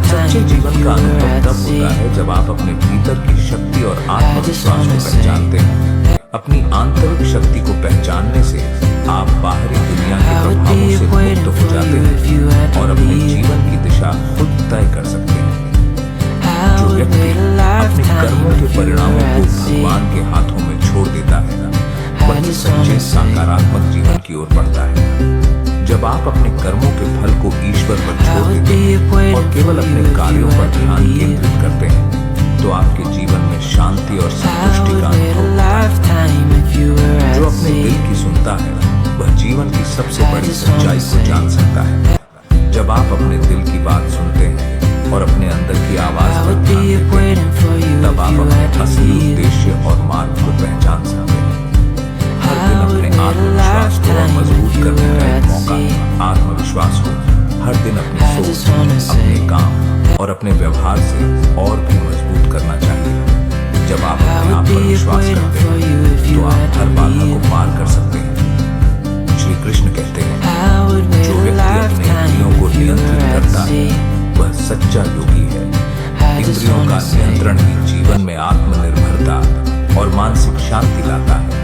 सच्चे जीवन का अनुभव तब होता है जब आप अपने भीतर की शक्ति और आत्मविश्वास को पहचानते हैं। अपनी आंतरिक शक्ति को पहचानने से आप बाहरी दुनिया के प्रभावों से मुक्त हो जाते हैं और अपने जीवन की दिशा खुद तय कर सकते हैं। जो व्यक्ति अपने कर्मों के परिणामों को भगवान के हाथों में छोड़ देता है वही सच्चे सकारात्मक जीवन की ओर बढ़ता है। जब आप अपने कर्मों के फल को ईश्वर पर छोड़ देते हैं और केवल अपने कार्यों पर ध्यान केंद्रित करते हैं तो आपके जीवन में शांति और संतुष्टि का अनुभव होता है। जो अपने दिल की सुनता है वह जीवन की सबसे बड़ी सच्चाई को जान सकता है। जब आप अपने दिल की बात सुनते हैं और अपने अंदर की आवाज पर ध्यान देते हैं तब आप अपने असली उद्देश्य और मार्ग को पहचान सकते हैं। हर दिन अपने आत्मविश्वास को मजबूत करने का एक मौका। आत्मविश्वास को हर दिन अपनी सोच, अपने काम और अपने व्यवहार से और भी मजबूत करना चाहिए। जब आप अपने आप पर विश्वास करते हैं तो आप हर बाधा को पार कर सकते हैं। श्री कृष्ण कहते हैं जो व्यक्ति अपने इंद्रियों को नियंत्रित करता है वह सच्चा योगी है। इंद्रियों का नियंत्रण ही जीवन में आत्मनिर्भरता और मानसिक शांति लाता है।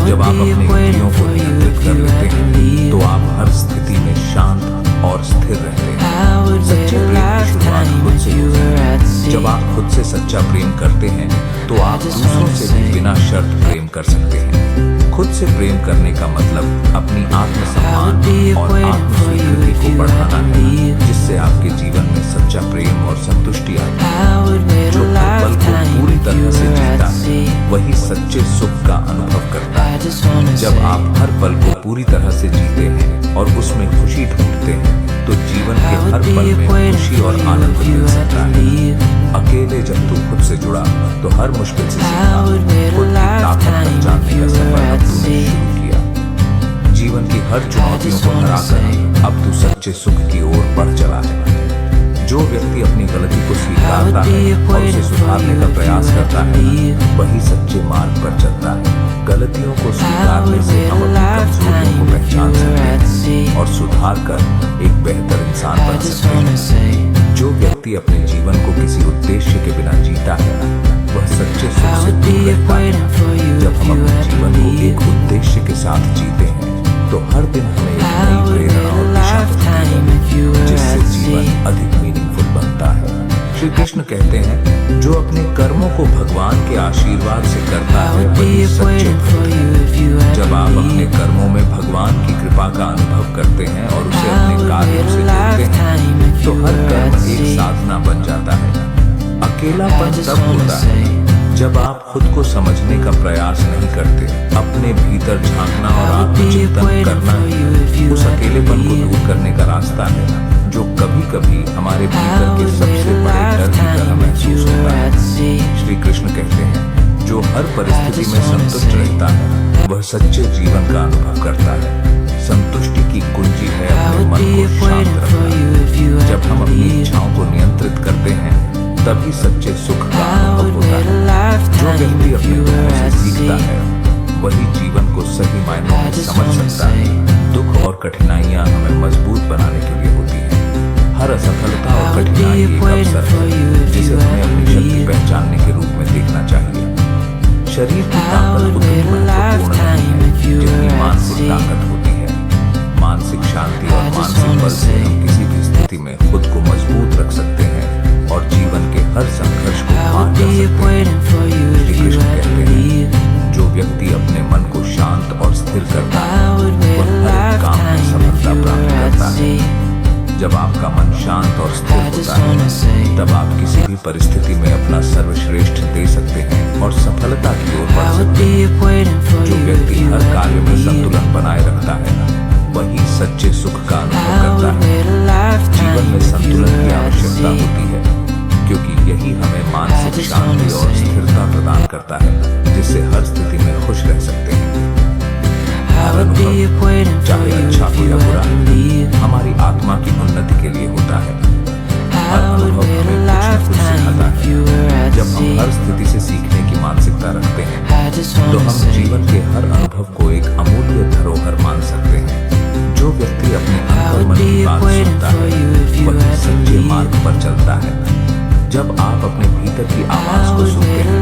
जब आप अपने इंद्रियों को नियंत्रित कर लेते हैं तो आप हर स्थिति में शांत और स्थिर रहते हैं। सच्चे प्रेम की शुरुआत खुद से होती है। जब आप खुद से सच्चा प्रेम करते हैं तो आप दूसरों से भी बिना शर्त प्रेम कर सकते हैं। खुद से प्रेम करने का मतलब अपनी आत्मसम्मान और आत्मस्वीकृति को बढ़ाना है, जिससे आपके जीवन में सच्चा प्रेम और संतुष्टि आती है। जो हर पल को पूरी तरह से जीता है वही सच्चे सुख का अनुभव करता है। जब आप हर पल को पूरी तरह से जीते हैं और उसमें खुशी ढूंढते हैं तो जीवन के हर पल में खुशी और आनंद मिल सकता है। अकेले जब तू खुद से जुड़ा तो हर मुश्किल से सीखा, खुद की ताकत पहचानने का सफर अब तूने शुरू किया। जीवन की हर चुनौतियों को हराकर अब तू सच्चे सुख की ओर बढ़ चला है। जो व्यक्ति अपनी गलती को स्वीकारता है और उसे सुधारने का प्रयास करता है वही सच्चे मार्ग पर चलता है। गलतियों को स्वीकारने से हम अपनी कमजोरियों को पहचान सकते हैं और सुधार कर एक बेहतर इंसान बन सकते हैं। जो व्यक्ति अपने जीवन को किसी उद्देश्य के बिना जीता है वह सच्चे सुख से दूर रहता है। जब हम अपने जीवन को एक उद्देश्य के साथ जीते हैं तो हर दिन हमें एक नई प्रेरणा और दिशा मिलती है, जिससे जीवन अधिक मीनिंगफुल बनता है। श्री कृष्ण कहते हैं, जो अपने कर्मों को भगवान के आशीर्वाद से करता है वही सच्चे भक्त है। जब आप अपने कर्मों में भगवान की कृपा का अनुभव करते हैं और उसे अपने कार्यों से जोड़ते हैं तो हर कर्म एक साधना बन जाता है। अकेलापन तब होता है जब आप खुद को समझने का प्रयास नहीं करते। अपने भीतर झांकना और आत्मचिंतन करना उस अकेलेपन को दूर करने का रास्ता है जो कभी कभी हमारे भीतर के सबसे बड़े डर की तरह महसूस होता है। श्री कृष्ण कहते हैं, जो हर परिस्थिति में संतुष्ट रहता है वह सच्चे जीवन का अनुभव करता है। संतुष्टि की कुंजी है अपने मन को शांत रखना। जब हम अपनी इच्छाओं को नियंत्रित करते हैं तभी सच्चे सुख का अनुभव होता है। जो व्यक्ति अपने दुखों से सीखता है वही जीवन को सही मायनों में समझ सकता है। दुख और कठिनाइयां हमें मजबूत बनाने के लिए होती हैं। हर असफलता और कठिनाई एक अवसर है जिसे हमें अपनी शक्ति पहचानने के रूप में देखना चाहिए। शरीर की ताकत उतनी महत्वपूर्ण नहीं है जितनी मानसिक ताकत होती है। मानसिक शांति और मानसिक बल से हम किसी भी स्थिति में खुद को मजबूत रख सकते हैं और जीवन के हर संघर्ष को पार कर सकते हैं। श्री कृष्ण कहते हैं, जो व्यक्ति अपने मन को शांत और स्थिर करता है वह हर एक काम में सफलता प्राप्त करता है। जब आपका मन शांत और स्थिर होता है तब आप किसी भी परिस्थिति में अपना सर्वश्रेष्ठ दे सकते हैं और सफलता की ओर बढ़ सकते हैं। जो व्यक्ति हर कार्य में संतुलन बनाए रखता है वही सच्चे सुख का अनुभव करता है। जीवन में संतुलन की आवश्यकता होती है क्योंकि यही हमें मानसिक शांति और स्थिरता प्रदान करता है, जिससे हर स्थिति में खुश रह सकते हैं। हर अनुभव, चाहे अच्छा हो या बुरा, हमारी आत्मा की उन्नति के लिए होता है। हर अनुभव हमें कुछ न कुछ सिखाता है। जब हम हर स्थिति से सीखने की मानसिकता रखते हैं तो हम जीवन के हर अनुभव को एक अमूल्य धरोहर मान सकते हैं। जो व्यक्ति अपने अंतर्मन की बात सुनता है वह सच्चे मार्ग पर चलता है। जब आप अपने भीतर की आवाज को सुनते हैं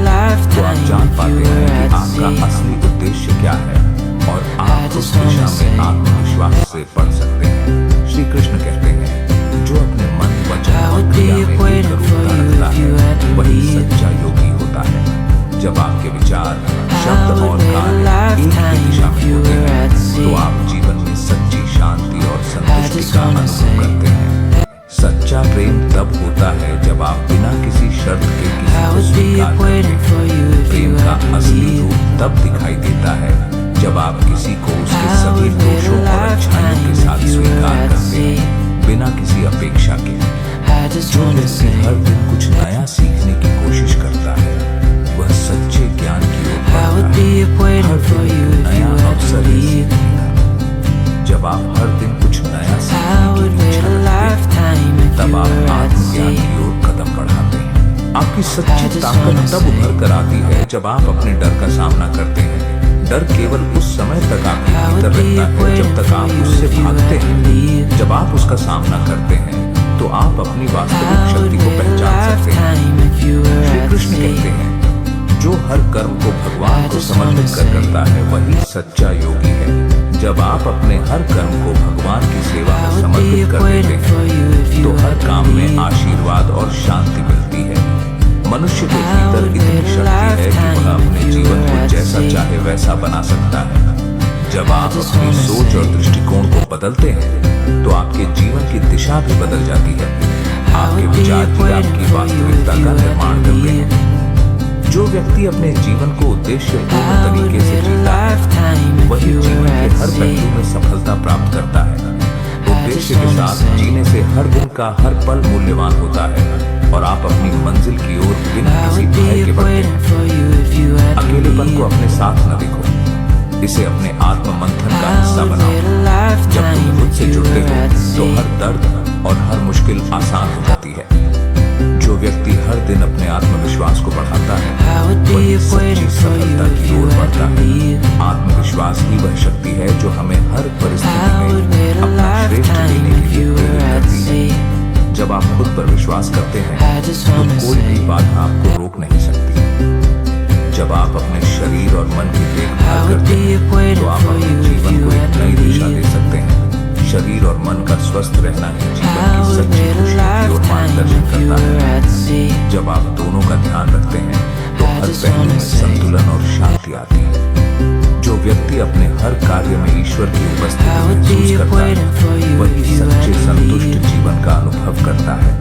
तो आप जान पाते हैं कि आपका असली उद्देश्य क्या है और आप उस दिशा में आत्मविश्वास से बढ़ सकते हैं। श्री कृष्ण कहते हैं, जो अपने मन, वचन और क्रिया में एकरूपता रखता है वही सच्चा योगी होता है। जब आपके विचार, शब्द और कार्य एक ही दिशा में होते हैं तो आप जीवन में सच्ची शांति और संतुष्टि का अनुभव करते हैं। सच्चा प्रेम तब होता है जब आप बिना किसी शर्त के किसी को स्वीकार करते हैं। प्रेम का असली रूप तब दिखाई देता है जब आप किसी को उसके सभी दोषों और अच्छाइयों के साथ स्वीकार करते हैं बिना किसी अपेक्षा के। जो व्यक्ति हर दिन कुछ नया सीखने की कोशिश करता है वह सच्चे ज्ञान की ओर बढ़ता है। हर दिन नया अवसर है सीखने का। जब आप हर दिन कुछ नया सीखने की इच्छा रखते हैं तब आप आत्मज्ञान की ओर कदम बढ़ाते हैं। आपकी सच्ची ताकत तब उभर कर आती है जब आप अपने डर का सामना करते हैं। डर केवल उस समय तक आपके भीतर रहता है जब तक आप उससे भागते हैं। जब आप उसका सामना करते हैं तो आप अपनी वास्तविक शक्ति को पहचान सकते हैं। श्री कृष्ण कहते हैं, जो हर कर्म को भगवान को समर्पित कर करता है वही सच्चा योगी है। जब आप अपने हर कर्म को भगवान की सेवा में समर्पित कर देते हैं तो हर काम में आशीर्वाद और शांति मिलती है। मनुष्य के भीतर इतनी शक्ति है कि वह अपने जीवन को जैसा चाहे वैसा बना सकता है। जब आप अपनी सोच और दृष्टिकोण को बदलते हैं तो आपके जीवन की दिशा भी बदल जाती है। आपके विचार ही आपकी वास्तविकता का निर्माण करते हैं। जो व्यक्ति अपने जीवन को उद्देश्यपूर्ण तरीके से जीता है वही जीवन के हर पहलू में सफलता प्राप्त करता है। उद्देश्य के साथ जीने से हर दिन का हर पल मूल्यवान होता है और आप अपनी मंजिल की ओर बिना किसी भय के बढ़ते हैं। अकेलेपन को अपने साथ न देखो, इसे अपने आत्म मंथन का हिस्सा बनाओ। जब तुम खुद से जुड़ते हो तो हर दर्द और हर मुश्किल आसान हो जाती है। जो व्यक्ति हर दिन अपने आत्मविश्वास को बढ़ाता है वही सच्ची सफलता की ओर बढ़ता है। आत्मविश्वास ही वह शक्ति है जो हमें हर परिस्थिति में अपना श्रेष्ठ देने के लिए प्रेरित करती है। जब आप खुद पर विश्वास करते हैं तो कोई भी बाधा आपको रोक नहीं सकती। जब आप अपने शरीर और मन की देखभाल करते हैं तो आप अपने जीवन को एक नई दिशा दे सकते हैं। शरीर और मन का स्वस्थ रहना ही जीवन की सच्ची खुशी की ओर मार्गदर्शन करता है। जब आप दोनों का ध्यान रखते हैं तो हर पहलू में संतुलन और शांति आती है। जो व्यक्ति अपने हर कार्य में ईश्वर की उपस्थिति महसूस करता है वही सच्चे संतुष्ट जीवन का अनुभव करता है।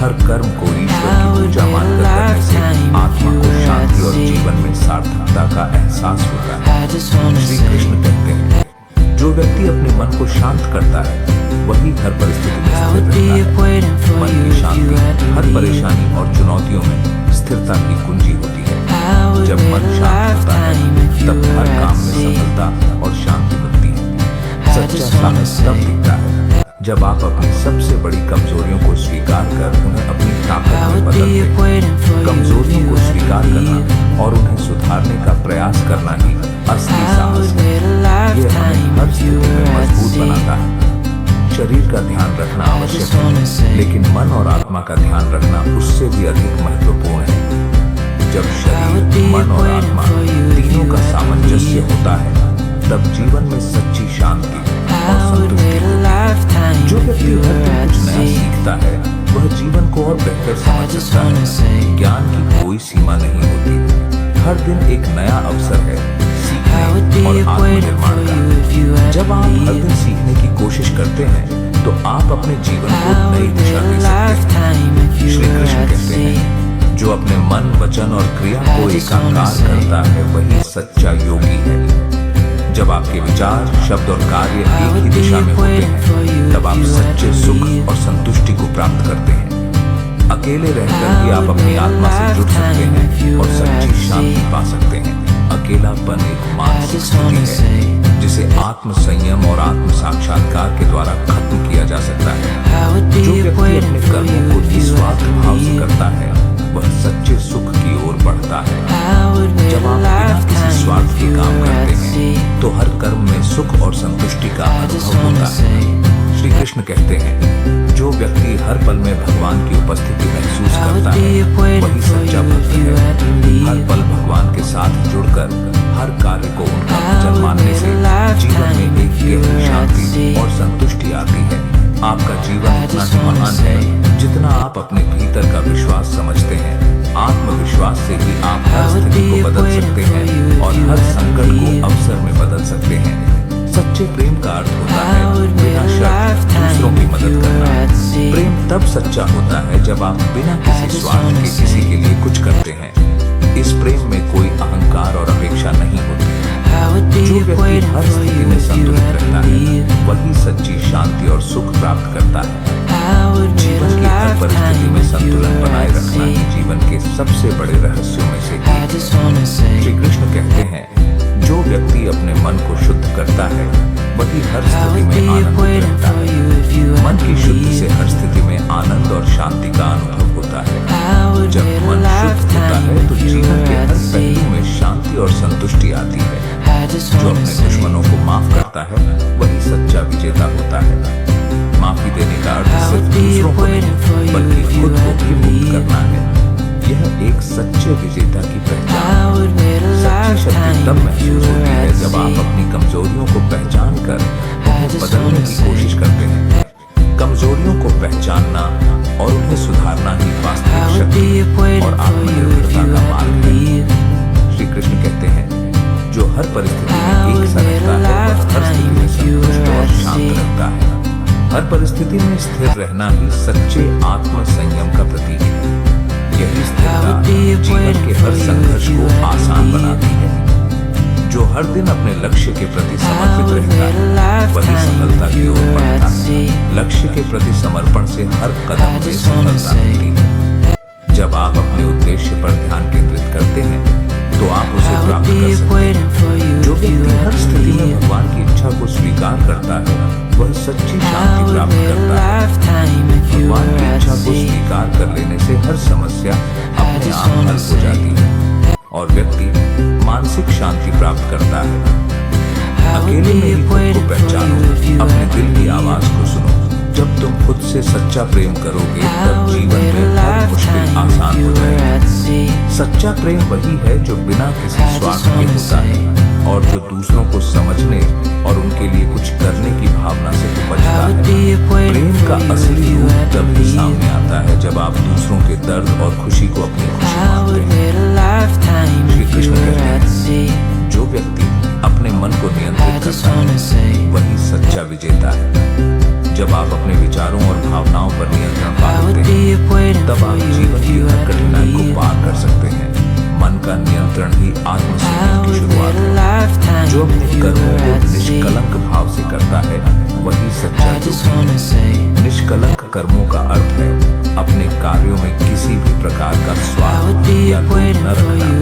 हर कर्म को ईश्वर की पूजा मानकर करने से आत्मा को शांति और जीवन में सार्थकता का एहसास होता है। श्री कृष्ण कहते हैं जो व्यक्ति अपने मन को शांत करता है वही हर परिस्थिति में स्थिर रहता है। मन की शांति हर परेशानी और चुनौतियों में स्थिरता की कुंजी होती है। जब मन शांत होता है तब हर काम में सफलता और शांति मिलती है। सच्चा साहस तब दिखता है जब आप अपनी सबसे बड़ी कमजोरियों को स्वीकार कर उन्हें अपनी ताकत में बदलते हैं। कमजोरियों को स्वीकार करना और उन्हें सुधारने का प्रयास करना ही असली साहस है। ये हमें हर स्थिति में मजबूत बनाता है। शरीर का ध्यान रखना आवश्यक है लेकिन मन और आत्मा का ध्यान रखना उससे भी अधिक महत्वपूर्ण है। जब शरीर, मन और आत्मा तीनों का सामंजस्य होता है तब जीवन में सच्ची शांति और संतुष्टि होती है। जो व्यक्ति हर दिन कुछ नया सीखता है वह जीवन को और बेहतर समझ सकता है। ज्ञान की कोई सीमा नहीं होती। हर दिन एक नया अवसर है सीखने और आत्मनिर्माण का। जब आप हर दिन सीखने की कोशिश करते हैं तो आप अपने जीवन को नई दिशा दे सकते हैं। श्री कृष्ण कहते हैं जो अपने मन, वचन और क्रिया को एकाकार करता है वही सच्चा योगी है। जब आपके विचार, शब्द और कार्य एक ही दिशा में होते हैं तब आप सच्चे सुख और संतुष्टि को प्राप्त करते हैं। अकेले रहकर भी आप अपनी आत्मा से जुड़ सकते हैं और सच्ची शांति पा सकते हैं। अकेलापन एक मानसिक स्थिति है जिसे आत्म संयम और आत्म साक्षात्कार के द्वारा खत्म किया जा सकता है। जो व्यक्ति अपने कर्मों को निस्वार्थ भाव से करता है वह सच्चे सुख की ओर बढ़ता है। जब आप बिना किसी स्वार्थ के काम करते हैं तो हर कर्म में सुख और संतुष्टि का अनुभव होता है। श्री कृष्ण कहते हैं जो व्यक्ति हर पल में भगवान की उपस्थिति महसूस करता है वही सच्चा भक्त है। हर पल भगवान के साथ जुड़कर हर कार्य को उनका भजन मानने से जीवन में एक गहरी शांति और संतुष्टि आती है। आपका जीवन इतना ही महान है जितना आप अपने भीतर का विश्वास समझते हैं। आत्मविश्वास से ही आप हर स्थिति को बदल सकते हैं और हर संकट को अवसर में बदल सकते हैं। सच्चे प्रेम का अर्थ होता है बिना शर्त दूसरों की मदद करना। प्रेम तब सच्चा होता है जब आप बिना किसी स्वार्थ के किसी के लिए कुछ करते हैं। इस प्रेम में कोई अहंकार और अपेक्षा नहीं होती। जो व्यक्ति हर स्थिति में संतुलित रहता है वही सच्ची शांति और सुख प्राप्त करता है। जीवन की हर परिस्थिति में संतुलन बनाए रखना ही जीवन के सबसे बड़े रहस्यों में से एक है। श्री कृष्ण कहते हैं जो व्यक्ति अपने मन को शुद्ध करता है वही हर स्थिति में आनंदित रहता है। मन की शुद्धि से हर स्थिति में आनंद और शांति का अनुभव होता है। जब मन शुद्ध होता है तो जीवन के हर पहलू में शांति और संतुष्टि आती है। जो अपने दुश्मनों को माफ करता है वही सच्चा विजेता होता है। माफी देने का अर्थ सिर्फ दूसरों को नहीं बल्कि खुद को भी मुक्त करना है। यह एक सच्चे विजेता की पहचान है। परिस्थिति में स्थिर रहना ही सच्चे आत्म संयम का प्रतीक है। यही स्थिरता जीवन के हर संघर्ष को आसान बनाती है। जो हर दिन अपने लक्ष्य के प्रति समर्पित रहता है वही सफलता की ओर बढ़ता है। लक्ष्य के प्रति समर्पण से हर कदम में सफलता मिलती है। जब आप अपने उद्देश्य पर ध्यान केंद्रित करते हैं तो आप उसे प्राप्त कर सकते हैं। जो व्यक्ति हर स्थिति में भगवान की इच्छा को स्वीकार करता है वह सच्ची शांति प्राप्त करता है। भगवान की इच्छा को स्वीकार कर लेने से हर समस्या अपने आप हल हो जाती है और व्यक्ति मानसिक शांति प्राप्त करता है। अकेले में ही खुद को पहचानो, अपने दिल की आवाज को सुनो। जब तुम खुद से सच्चा प्रेम करोगे तब जीवन में हर मुश्किल आसान हो जाएगी। सच्चा प्रेम वही है जो बिना किसी स्वार्थ के होता है और जो दूसरों को समझने और उनके लिए कुछ करने की भावना से उपजता है। प्रेम का असली रूप तब भी सामने आता है जब आप दूसरों के दर्द और खुशी को अपनी खुशी मानते हैं। श्री कृष्ण कहते हैं, जो व्यक्ति अपने मन को नियंत्रित करता है वही सच्चा विजेता है। जब आप अपने विचारों और भावनाओं पर नियंत्रण पा लेते हैं तब आप जीवन की हर कठिनाई को पार कर सकते हैं। मन का नियंत्रण ही आत्मसंयम की शुरुआत है। जो अपने कर्मों को निष्कलंक भाव से करता है वही सच्चा योगी है। निष्कलंक कर्मों का अर्थ है अपने कार्यों में किसी भी प्रकार का स्वार्थ या लोभ न रखना।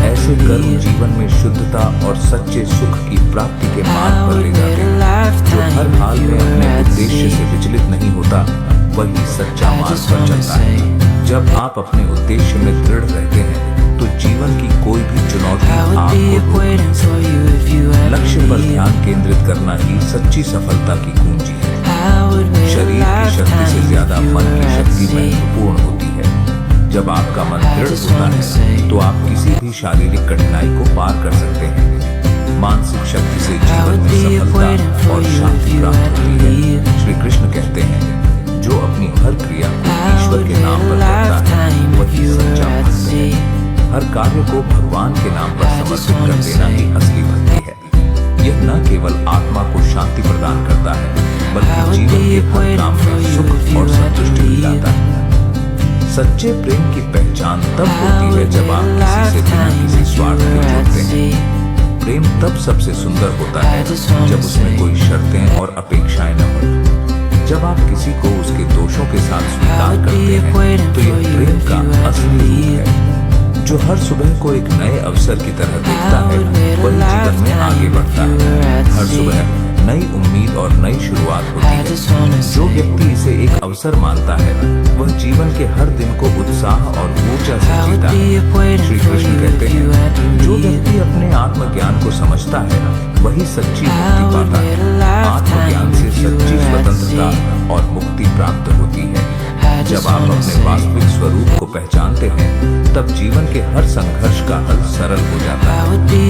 ऐसे कर्म जीवन में शुद्धता और सच्चे सुख की प्राप्ति के मार्ग पर ले जाते हैं। जो हर हाल में अपने उद्देश्य से विचलित नहीं होता वही सच्चा मार्ग पर चलता है। जब आप अपने उद्देश्य में दृढ़ रहते हैं तो जीवन की कोई भी चुनौती आपको रोक नहीं सकती। लक्ष्य पर ध्यान केंद्रित करना ही सच्ची सफलता की कुंजी है। शरीर की शक्ति से ज्यादा मन की शक्ति महत्वपूर्ण होती है। जब आपका मन दृढ़ होता है तो आप किसी भी शारीरिक कठिनाई को पार कर सकते हैं। मानसिक शक्ति से जीवन में सफलता और शांति प्राप्त होती है। श्री कृष्ण कहते हैं, जो अपनी हर क्रिया को ईश्वर के नाम पर करता है वही सच्चा भक्त है। हर कार्य को भगवान के नाम पर समर्पित कर देना ही असली भक्ति है। यह न केवल आत्मा को शांति प्रदान करता है बल्कि जीवन के हर काम में सुख और संतुष्टि भी लाता है। सच्चे प्रेम की पहचान तब होती है जब आप किसी से बिना किसी स्वार्थ के जुड़ते हैं। प्रेम तब सबसे सुंदर होता है जब उसमें कोई शर्तें और अपेक्षाएं न हो। जब आप किसी को उसके दोषों के साथ स्वीकार करते हैं तो यह प्रेम का असली रूप है। जो हर सुबह को एक नए अवसर की तरह देखता है वही जीवन में आगे बढ़ता है। हर सुबह नई उम्मीद और नई शुरुआत होती है। जो व्यक्ति इसे एक अवसर मानता है वह जीवन के हर दिन को उत्साह और ऊर्जा से जीता है। श्री कृष्ण कहते हैं, जो व्यक्ति अपने आत्मज्ञान को समझता है वही सच्ची मुक्ति पाता है। आत्मज्ञान से सच्ची स्वतंत्रता और मुक्ति प्राप्त होती है। जब आप अपने वास्तविक स्वरूप को पहचानते हैं तब जीवन के हर संघर्ष का हल सरल हो जाता है।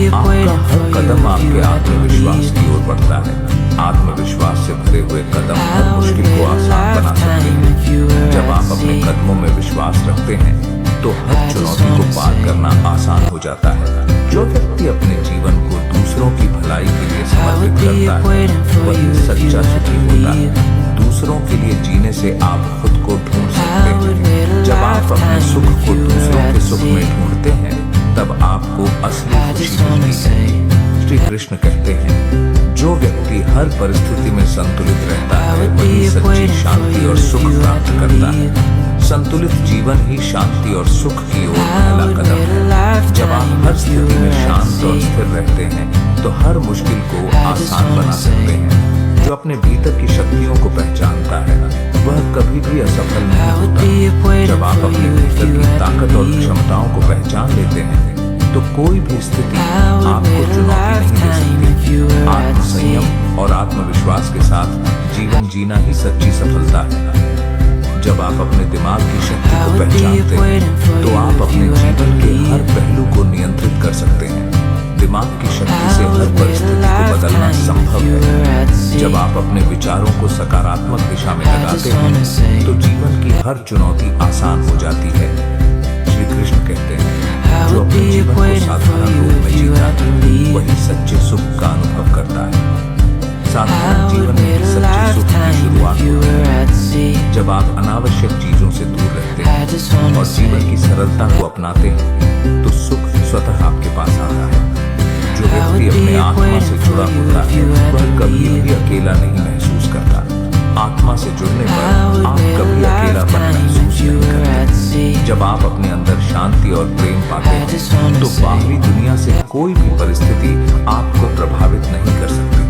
आपका हर कदम आपके आत्मविश्वास की ओर बढ़ता है। आत्मविश्वास से भरे हुए कदम हर मुश्किल को आसान बना सकते हैं। जब आप अपने कदमों में विश्वास रखते हैं तो हर चुनौती को पार करना आसान हो जाता है। जो व्यक्ति अपने जीवन को दूसरों की भलाई के लिए समर्पित करता है वही सच्चा सुखी होता है। दूसरों के लिए जीने से आप खुद को ढूंढ सकते हैं। जब आप अपने सुख को दूसरों के सुख में ढूंढते हैं तब आपको असली खुशी मिलती है। श्री कृष्ण कहते हैं, जो व्यक्ति हर परिस्थिति में संतुलित रहता है वही सच्ची शांति और सुख प्राप्त करता है। संतुलित जीवन ही शांति और सुख की ओर पहला कदम है। जब आप हर स्थिति में शांत और स्थिर रहते हैं तो हर मुश्किल को आसान बना सकते हैं। जो अपने भीतर की शक्तियों को पहचानता है वह कभी भी असफल नहीं होता। जब आप अपने भीतर की ताकत और क्षमताओं को पहचान लेते हैं तो कोई भी स्थिति आपको चुनौती नहीं दे सकती। आत्मसंयम और आत्मविश्वास के साथ जीवन जीना ही सच्ची सफलता है। जब आप अपने दिमाग की शक्ति को पहचानते हैं तो आप अपने जीवन के हर पहलू को नियंत्रित कर सकते हैं। दिमाग की शक्ति से हर परिस्थिति को बदलना संभव है। जब आप अपने विचारों को सकारात्मक दिशा में लगाते हैं तो जीवन की हर चुनौती आसान हो जाती है। श्री कृष्ण कहते हैं, जो अपने जीवन को साधारण रूप में जीता है वही सच्चे सुख का अनुभव करता है। साधारण जीवन में सच्चे सुख की शुरुआत होती है जब आप अनावश्यक चीजों से दूर रहते हैं और जीवन की सरलता को अपनाते हैं, तो सुख स्वतः आपके पास आता है। जो व्यक्ति अपने आत्मा से जुड़ा होता है वह कभी भी अकेला नहीं महसूस करता। आत्मा से जुड़ने पर आप कभी अकेलापन महसूस नहीं करते। जब आप अपने अंदर शांति और प्रेम पाते हैं तो बाहरी दुनिया से कोई भी परिस्थिति आपको प्रभावित नहीं कर सकती।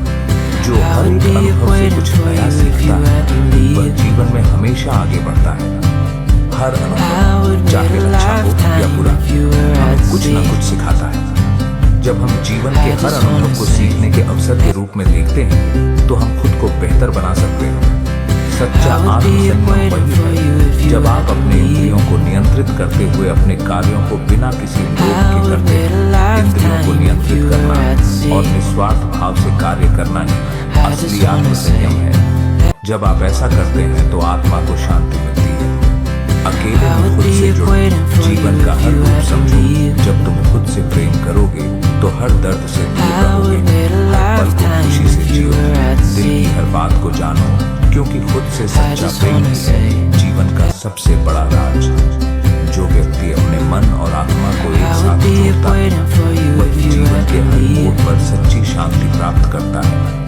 जो हर एक अनुभव से कुछ नया सीखता है वह जीवन में हमेशा आगे बढ़ता है। हर अनुभव चाहे अच्छा हो या बुरा हमें कुछ न कुछ सिखाता है। जब हम जीवन के हर अनुभव को सीखने के अवसर के रूप में देखते हैं तो हम खुद को बेहतर बना सकते हैं। सच्चा आत्मसंयम वही है जब आप अपने इंद्रियों को नियंत्रित करते हुए अपने कार्यों को बिना किसी लोभ के करते हैं। इंद्रियों को नियंत्रित करना और निस्वार्थ भाव से कार्य करना ही असली आत्मसंयम है। जब आप ऐसा करते हैं तो आत्मा को शांति मिलती है। अकेले में खुद से जुड़ो, जीवन का हर रूप समझो। जब तुम खुद से प्रेम करोगे तो हर दर्द से दूर रहोगे, हर पल को खुशी से जियो, दिल की हर बात को जानो, क्योंकि खुद से सच्चा प्रेम ही है जीवन का सबसे बड़ा राज। जो व्यक्ति अपने मन और आत्मा को एक साथ जोड़ता है वही जीवन के हर मोड़ पर सच्ची शांति प्राप्त करता है।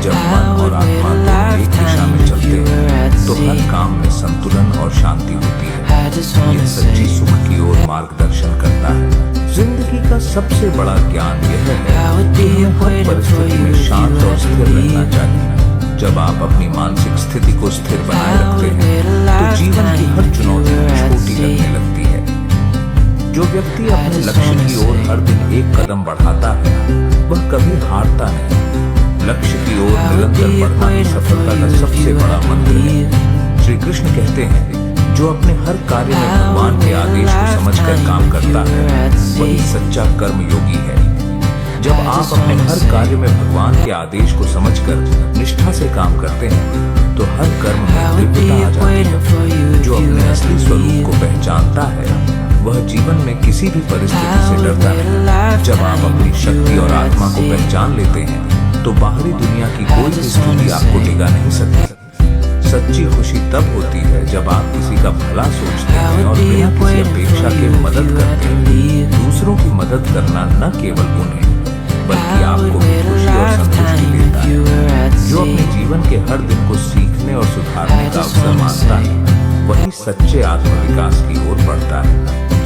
जब मन और आत्मा दोनों एक दिशा में चलते हैं तो हर काम में संतुलन और शांति होती है। यह सच्ची सुख की ओर मार्गदर्शन करता है। जिंदगी का सबसे बड़ा ज्ञान यह है कि हमें हर परिस्थिति में शांत और स्थिर रहना चाहिए। जब आप अपनी मानसिक स्थिति को स्थिर बनाए रखते हैं तो जीवन की हर चुनौती छोटी लगने लगती है। जो व्यक्ति अपने लक्ष्य की ओर हर दिन एक कदम बढ़ाता है वह कभी हारता नहीं। लक्ष्य की ओर निरंतर बढ़ना ही सफलता का सबसे बड़ा मंत्र है। श्री कृष्ण कहते हैं जो अपने हर कार्य में भगवान के आदेश को समझकर काम करता है वही सच्चा कर्मयोगी है। जब आप अपने हर कार्य में भगवान के आदेश को समझकर निष्ठा से काम करते हैं तो हर कर्म में दिव्यता आ जाती है। जो अपने असली स्वरूप को पहचानता है वह जीवन में किसी भी परिस्थिति से डरता नहीं। जब आप अपनी शक्ति और आत्मा को पहचान लेते हैं तो बाहरी दुनिया की कोई भी स्थिति आपको डिगा नहीं सकती। सच्ची खुशी तब होती है जब आप किसी का भला सोचते हैं और बिना किसी अपेक्षा के मदद करते हैं। दूसरों की मदद करना न केवल उन्हें बल्कि आपको भी खुशी और संतुष्टि देता है। जो अपने जीवन के हर दिन को सीखने और सुधारने का अवसर मानता है वही सच्चे आत्मविकास की ओर बढ़ता है।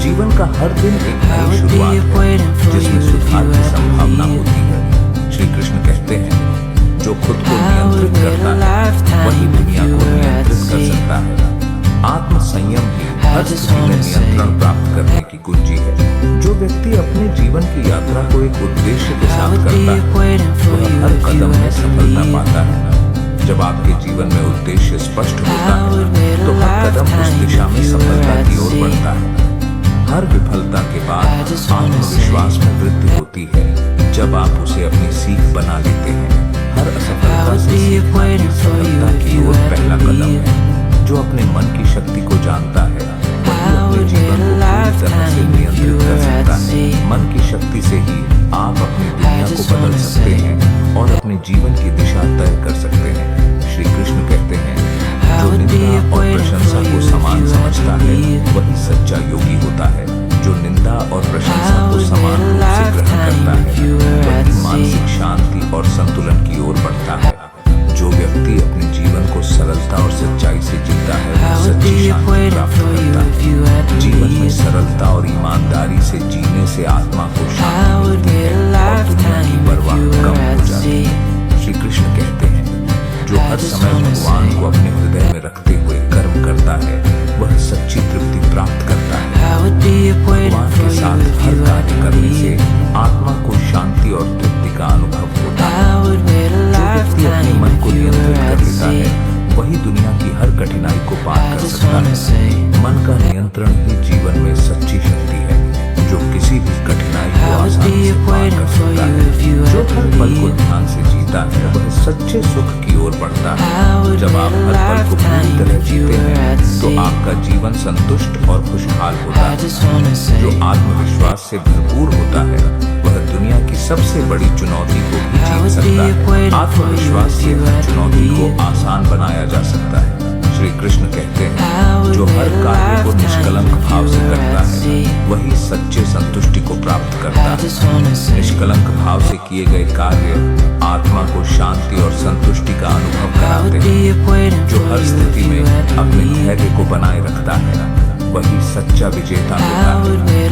जीवन का हर दिन एक नई शुरुआत है जिसमें सुधार की संभावना होती है। श्री कृष्ण कहते हैं जो खुद को नियंत्रित करता है वही दुनिया को नियंत्रित कर सकता है। आत्म संयम ही हर स्थिति में नियंत्रण प्राप्त करने की कुंजी है। जो व्यक्ति अपने जीवन की यात्रा को एक उद्देश्य के साथ करता है वह हर कदम में सफलता पाता है। जब आपके जीवन में उद्देश्य स्पष्ट होता है तो हर कदम उस दिशा में सफलता की ओर बढ़ता है। हर विफलता के बाद आत्मविश्वास में वृद्धि होती है जब आप उसे अपनी सीख बना लेते हैं। हर असफलता से सीखना ही सफलता की ओर पहला कदम है। जो अपने मन की शक्ति को जानता है वही अपने जीवन को पूरी तरह से नियंत्रित कर सकता है। मन की शक्ति से ही आप अपनी दुनिया को बदल सकते हैं और अपने जीवन की दिशा तय कर सकते हैं। श्री कृष्ण कहते हैं जो निंदा और प्रशंसा को समान समझता है वही सच्चा योगी होता है। जो निंदा और प्रशंसा को समान रूप से ग्रहण करता है वही मानसिक शांति और संतुलन की ओर बढ़ता है। जो व्यक्ति अपने जीवन को सरलता और सच्चाई से जीता है वह सच्ची शांति प्राप्त करता है। जीवन में सरलता और ईमानदारी से जीने से आत्मा को शांति मिलती है और दुनिया की परवाह कम हो जाती है। श्री कृष्ण कहते हैं जो हर समय भगवान को अपने हृदय में रखते हुए कर्म करता है वह सच्ची तृप्ति प्राप्त करता है। भगवान के साथ हर कार्य करने से आत्मा को शांति और तृप्ति का अनुभव होता है। जो व्यक्ति अपने मन को नियंत्रित कर लेता है वही दुनिया की हर कठिनाई को पार कर सकता है। मन का नियंत्रण ही जीवन में सच्ची शक्ति है जो किसी भी कठिनाई को आसानी से पार कर सकता है। जो हर पल को ध्यान से जीता है वह सच्चे सुख की ओर बढ़ता है। जब आप हर पल को पूरी तरह जीते हैं तो आपका जीवन संतुष्ट और खुशहाल होता है। जो आत्मविश्वास से भरपूर होता है वह दुनिया की सबसे बड़ी चुनौती को भी जीत सकता है। आत्मविश्वास से हर चुनौती को आसान बनाया जा सकता है। श्री कृष्ण कहते हैं, जो हर कार्य को निष्कलंक भाव से करता है वही सच्चे संतुष्टि को प्राप्त करता है। निष्कलंक भाव से किए गए कार्य आत्मा को शांति और संतुष्टि का अनुभव कराते हैं। जो हर स्थिति में अपने धैर्य को बनाए रखता है वही सच्चा विजेता होता है।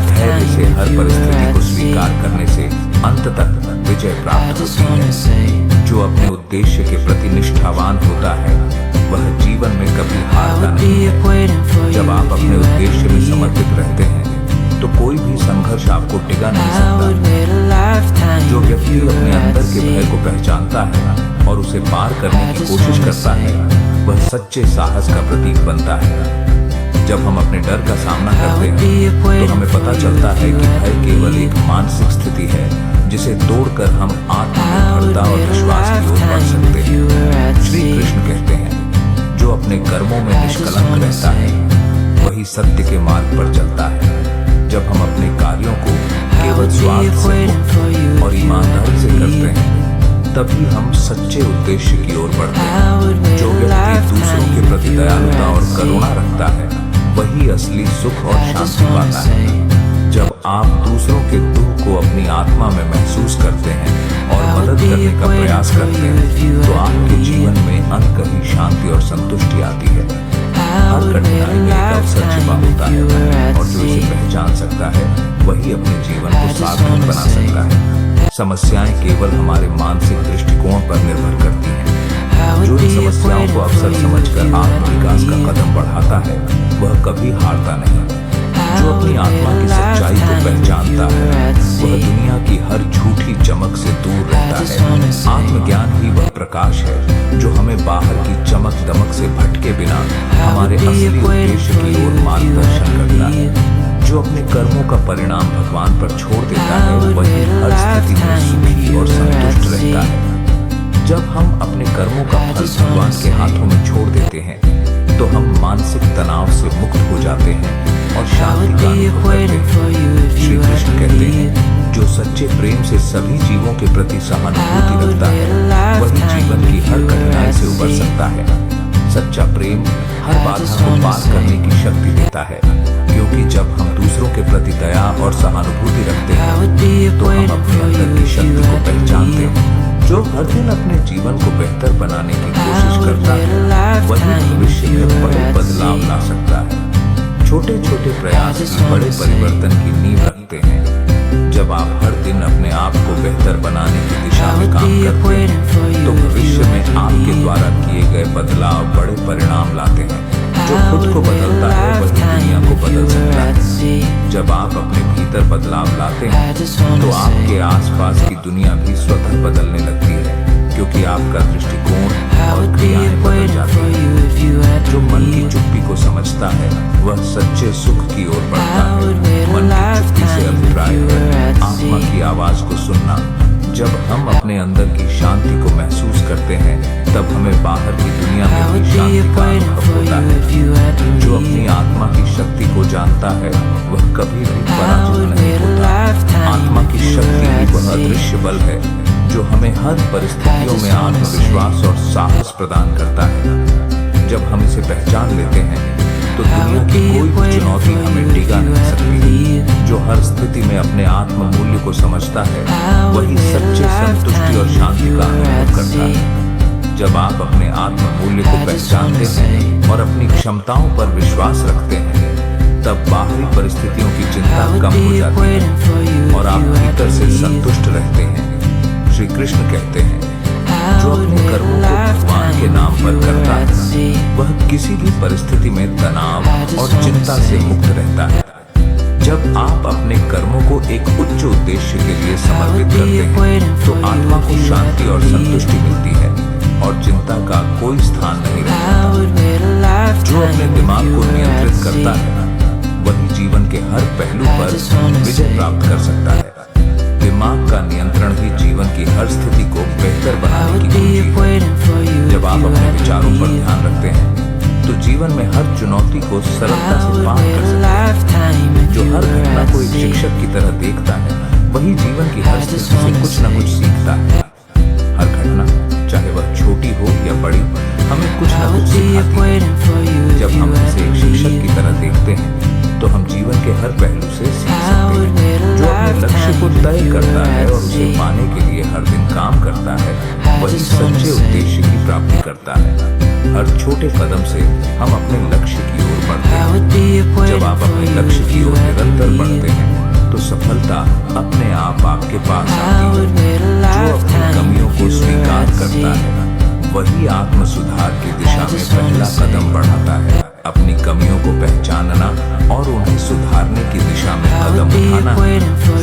धैर्य से हर परिस्थिति को स्वीकार करने से अंत तक विजय प्राप्त होती है। जो अपने उद्देश्य के प्रति निष्ठावान होता है वह जीवन में कभी हारता नहीं है। जब आप अपने उद्देश्य में समर्पित रहते हैं तो कोई भी संघर्ष आपको टिका नहीं सकता। जो व्यक्ति अपने अंदर के भय को पहचानता है और उसे पार करने की कोशिश करता है वह सच्चे साहस का प्रतीक बनता है। जब हम अपने डर का सामना करते हैं तो हमें पता चलता है कि भय केवल एक मानसिक स्थिति है जिसे तोड़कर हम आत्मनिर्भरता और विश्वास की ओर बढ़ सकते हैं। श्री कृष्ण कहते हैं, जो अपने कर्मों में निष्कलंक रहता है वही सत्य के मार्ग पर चलता है। जब हम अपने कार्यों को केवल स्वार्थ से और ईमानदारी से करते हैं तभी हम सच्चे उद्देश्य की ओर बढ़ते हैं। जो व्यक्ति दूसरों के प्रति दयालुता और करुणा रखता है वही असली सुख और शांति पाता है। जब आप दूसरों के दुख को अपनी आत्मा में महसूस करते हैं और मदद करने का प्रयास करते हैं तो आपके जीवन में अनकही शांति और संतुष्टि आती है। हर कठिनाई में एक अवसर छिपा होता है और जो इसे पहचान सकता है वही अपने जीवन को सार्थक बना सकता है। समस्याएं केवल हमारे मानसिक दृष्टिकोण पर निर्भर करती हैं। जो इन समस्याओं को अवसर समझकर आत्मविकास का कदम बढ़ाता है वह कभी हारता नहीं। जो अपनी आत्मा की सच्चाई को पहचानता है वह दुनिया की हर झूठी चमक से दूर रहता है। आत्मज्ञान ही वह प्रकाश है जो हमें बाहर की चमक दमक से भटके बिना हमारे असली उद्देश्य की ओर मार्गदर्शन करता है। जो अपने कर्मों का परिणाम भगवान पर छोड़ देता है वही हर स्थिति में सुखी और संतुष्ट रहता है। जब हम अपने कर्मों का फल भगवान के हाथों में छोड़ देते हैं तो हम मानसिक तनाव से मुक्त हो जाते हैं और शांति का अनुभव करते हैं। श्री कृष्ण कहते हैं, जो सच्चे प्रेम से सभी जीवों के प्रति सहानुभूति रखता है वही जीवन की हर कठिनाई से उबर सकता है। सच्चा प्रेम हर बाधा को पार करने की शक्ति देता है, क्योंकि जब हम दूसरों के प्रति दया और सहानुभूति रखते हैं तो हम अपने अंदर की शक्ति को पहचानते हैं। जो हर दिन अपने जीवन को बेहतर बनाने की कोशिश करता है वही भविष्य में बड़े बदलाव ला सकता है। छोटे छोटे प्रयास ही बड़े परिवर्तन की नींव रखते हैं। जब आप हर दिन अपने आप को बेहतर बनाने की दिशा में काम करते हैं तो भविष्य में आपके द्वारा किए गए बदलाव बड़े परिणाम लाते हैं। जो खुद को बदलता है वही दुनिया को बदल सकता है। जब आप अपने भीतर बदलाव लाते हैं तो आपके आसपास की दुनिया भी स्वतः बदलने लगती है, क्योंकि आपका दृष्टिकोण और क्रियाएं बदल जाती हैं। जो मन की चुप्पी को समझता है वह सच्चे सुख की ओर बढ़ता है। मन की चुप्पी से अभिप्राय है आत्मा की आवाज को सुनना। जब हम अपने अंदर की शांति को महसूस करते हैं तब हमें बाहर की दुनिया में भी शांति का अनुभव होता है। जो अपनी आत्मा की शक्ति को जानता है वह कभी भी पराजित नहीं होता। आत्मा की शक्ति ही वह अदृश्य बल है जो हमें हर परिस्थितियों में आत्मविश्वास और साहस प्रदान करता है। जब हम इसे पहचान लेते हैं तो दुनिया की कोई भी चुनौती हमें डिगा नहीं सकती। जो हर स्थिति में अपने आत्म मूल्य को समझता है वही सच्चे संतुष्टि और शांति का अनुभव करता है। जब आप अपने आत्म मूल्य को पहचानते हैं और अपनी क्षमताओं पर विश्वास रखते हैं तब बाहरी परिस्थितियों की चिंता कम हो जाती है और आप भीतर से संतुष्ट रहते हैं। श्री कृष्ण कहते हैं, जो अपने कर्मों को भगवान के नाम पर करता है वह किसी भी परिस्थिति में तनाव और चिंता से मुक्त रहता है। जब आप अपने कर्मों को एक उच्च उद्देश्य के लिए समर्पित करते हैं तो आत्मा को शांति और संतुष्टि मिलती है और चिंता का कोई स्थान नहीं रहता। जो अपने दिमाग को नियंत्रित करता है वही जीवन के हर पहलू पर विजय प्राप्त कर सकता है। दिमाग का नियंत्रण ही जीवन की हर स्थिति को बेहतर बनाने की कुंजी है। जब आप अपने विचारों पर ध्यान रखते हैं तो जीवन में हर चुनौती को सरलता से पार कर सकते हैं। जो हर घटना को एक शिक्षक की तरह देखता है, वही जीवन की हर स्थिति से कुछ न कुछ सीखता है। हर घटना, चाहे वह छोटी हो या बड़ी, हमें कुछ न कुछ सिखाती है। जब हम इसे एक शिक्षक की तरह देखते हैं तो हम जीवन के हर पहलू से सीख सकते हैं। जो अपने लक्ष्य को तय करता है और उसे पाने के लिए हर दिन काम करता है, वही सच्चे उद्देश्य की प्राप्ति करता है। हर छोटे कदम से हम अपने लक्ष्य की ओर बढ़ते हैं। जब आप अपने लक्ष्य की ओर निरंतर बढ़ते हैं तो सफलता अपने आप आपके पास आती है। जो अपनी कमियों को स्वीकार करता है वही आत्म सुधार की दिशा में पहला कदम बढ़ाता है। अपनी कमियों को पहचानना और उन्हें सुधारने की दिशा में कदम उठाना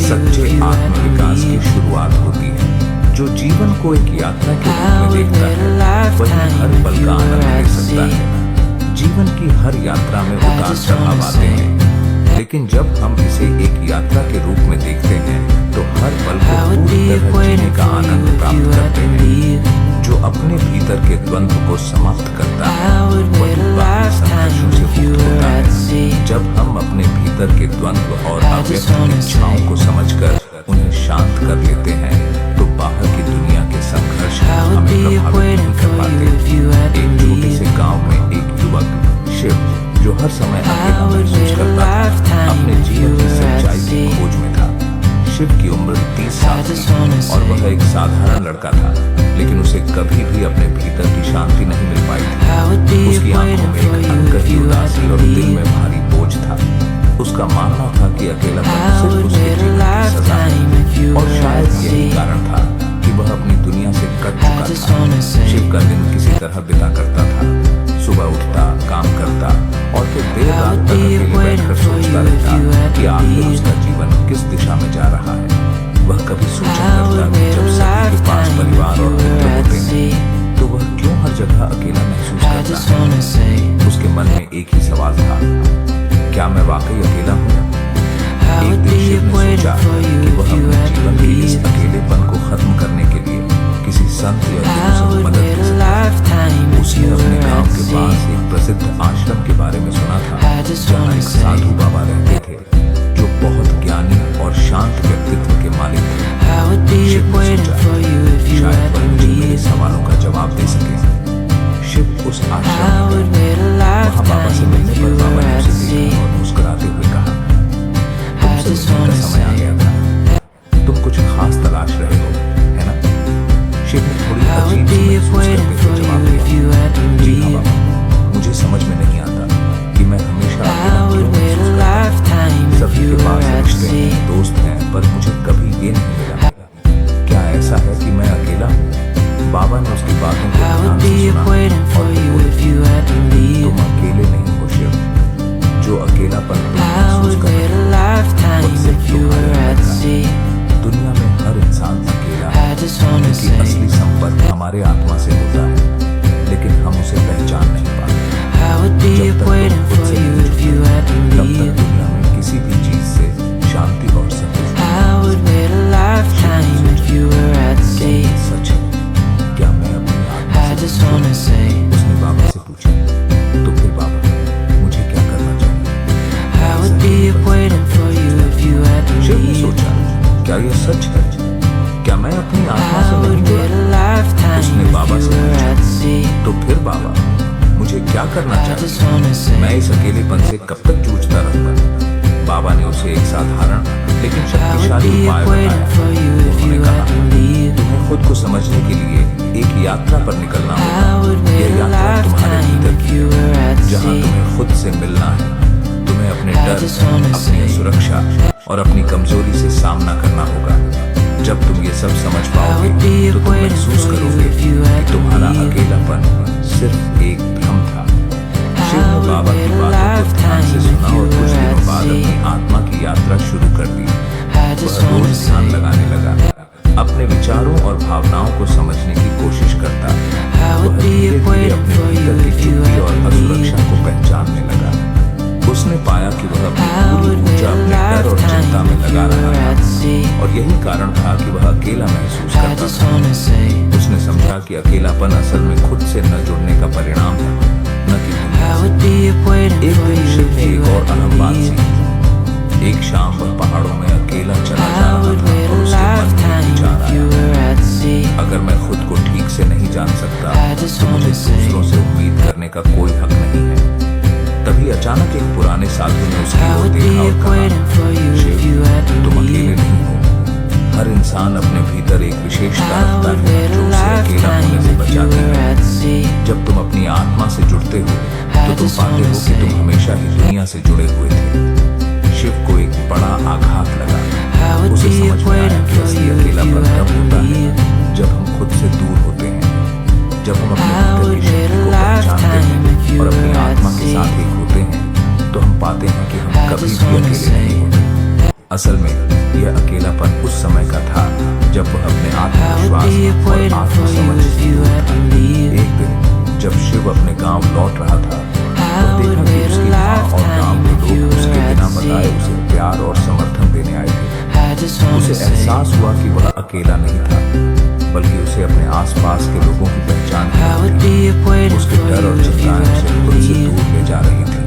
सच्चे आत्म विकास की शुरुआत होती है। जो जीवन को एक यात्रा के रूप में देखता है वही हर पल का आनंद ले सकता है। जीवन की हर यात्रा में उतार चढ़ाव आते हैं, लेकिन जब हम इसे एक यात्रा के रूप में देखते हैं तो हर पल को पूरी तरह जीने का आनंद प्राप्त करते हैं। जो अपने भीतर के द्वंद्व को समाप्त करता है वही बाकी संघर्षों से मुक्त होता है। जब हम अपने भीतर के द्वंद्व और अव्यक्त इच्छाओं को समझकर उन्हें शांत कर लेते हैं तो बाहर की दुनिया के संघर्ष हमें प्रभावित नहीं कर पाते। एक छोटे से गांव में एक युवक शिव, जो हर समय अकेला महसूस करता था, अपने जीवन की सच्चाई की खोज में था। शिव की उम्र 30 साल थी और वह एक साधारण लड़का था, लेकिन उसे कभी भी अपने भीतर की शांति नहीं मिल पाई थी। उसकी आंखों में एक अनकही उदासी और दिल में भारी बोझ था। उसका मानना था कि अकेलापन सिर्फ उसके जीवन की सजा है और शायद यही कारण था कि वह अपनी दुनिया से कट चुका था। शिव का दिन किसी तरह बिता करता था। सुबह उठता, काम करता और फिर देर रात तक अकेले बैठकर सोचता रहता कि आखिर उसका जीवन किस दिशा में जा रहा है। वह कभी सोचा करता कि जब सभी के पास परिवार और मित्र होते हैं तो वह क्यों हर जगह अकेला महसूस करता है। उसके मन में एक ही सवाल था, क्या मैं वाकई अकेला हूँ? एक दिन शिव ने सोचा कि वह अपने जीवन के इस अकेलेपन को खत्म करने के लिए किसी संत या गुरु से मदद ले सकता है। उसने अपने गांव के पास एक प्रसिद्ध आश्रम के बारे में सुना था, जहाँ एक साधु बाबा रहते थे जो बहुत ज्ञानी और शांत व्यक्तित्व के मालिक थे। शिव ने सोचा शायद वह मुझे मेरे सवालों का जवाब दे सके। शिव उस आश्रम में वहाँ बाबा से मिलने पर बाबा ने उसे देखा और मुस्कुराते हुए कहा, तुमसे मिलने का समय आ गया था। तुम कुछ खास तलाश रहे हो, है ना? शिव ने थोड़ी अजीब सी महसूस करते हुए जवाब दिया, जी हाँ बाबा, मुझे समझ में नहीं आता कि मैं हमेशा अकेला क्यों महसूस करता हूँ। सभी के पास रिश्ते हैं, दोस्त हैं, पर मुझे कभी ये नहीं मिला। क्या ऐसा है कि मैं अकेला हूँ? बाबा ने उसकी बातों को ध्यान से सुना और तुम अकेले नहीं हो शिव। जो अकेलापन तुम महसूस कर रहे हो वह सिर्फ तुम्हारे अंदर है। दुनिया में हर इंसान अकेला है क्योंकि असली संपर्क हमारे आत्मा से होता है, लेकिन हम उसे पहचान नहीं पाते। जब तक तुम खुद से नहीं जुड़ते, तब तक दुनिया में किसी भी चीज से शांति और संतुष्टि सच है। क्या मैं अपनी आत्मा से? उसने बाबा से पूछा। तो फिर बाबा, मुझे क्या करना चाहिए? शिव ने सोचा, क्या यह सच है? क्या मैं अपनी आत्मा से नहीं जुड़ा? उसने बाबा से पूछा। तो फिर बाबा, मुझे क्या करना चाहिए? मैं इस अकेलेपन से कब तक जूझता रहूंगा? बाबा ने उसे एक साधारण लेकिन शक्तिशाली उपाय बताया। उन्होंने कहा, तुम्हें खुद को समझने के लिए एक यात्रा पर निकलना होगा। यह यात्रा तुम्हारे भीतर की है, जहाँ तुम्हें खुद से मिलना है। तुम्हें अपने डर, अपनी असुरक्षा और अपनी कमजोरी से सामना करना होगा। जब तुम ये सब समझ पाओगे तो तुम महसूस करोगे कि तुम्हारा अकेलापन सिर्फ एक भ्रम था। शिव ने बाबा की बातों को ध्यान से सुना और कुछ दिनों बाद अपनी आत्मा की यात्रा शुरू कर दी। वह रोज ध्यान लगाने लगा, अपने विचारों और भावनाओं को समझने की कोशिश करता। वह धीरे धीरे अपने भीतर की चुप्पी और असुरक्षा को पहचानने लगा। उसने पाया कि वह अपनी पूरी ऊर्जा अपने डर और चिंता में लगा रहा था और यही कारण था कि वह अकेला महसूस करता था। उसने समझा कि अकेलापन असल में खुद से न जुड़ने का परिणाम है, न कि दुनिया से। एक दिन शिव ने एक और अहम बात सीखी। एक से नहीं जान सकता तो मुझे दूसरों से उम्मीद करने का कोई हक नहीं है। तभी अचानक एक पुराने साधु ने उसकी ओर देखा और कहा, शिव, तुम अकेले नहीं हो। हर इंसान अपने भीतर एक विशेषता रखता है जो उसे अकेला होने से बचाती है। जब तुम अपनी आत्मा से जुड़ते हो तो तुम पाते हो कि तुम हमेशा ही दुनिया से जुड़े हुए थे। शिव को एक बड़ा आघात लगा। उसे समझ में आया कि असली अकेलापन तब होता है जब हम खुद से दूर होते हैं, जब हम अपने भीतर की शक्ति को पहचानते हैं और अपनी आत्मा के साथ एक होते हैं, तो हम पाते हैं कि हम कभी भी अकेले नहीं होते। असल में यह अकेलापन उस समय का था जब वह अपने आत्मविश्वास और आत्मसमझ से दूर था। एक दिन जब शिव अपने गांव लौट रहा था, तो देखा कि उसकी माँ और गांव के लोग उसके बिना बताए उसे प्यार और समर्थन देने आए थे। उसे एहसास हुआ कि वह अकेला नहीं था, बल्कि उसे अपने आसपास के लोगों की पहचान थी। उसके डर और चिंताएं उसे खुद से दूर ले जा रही थी।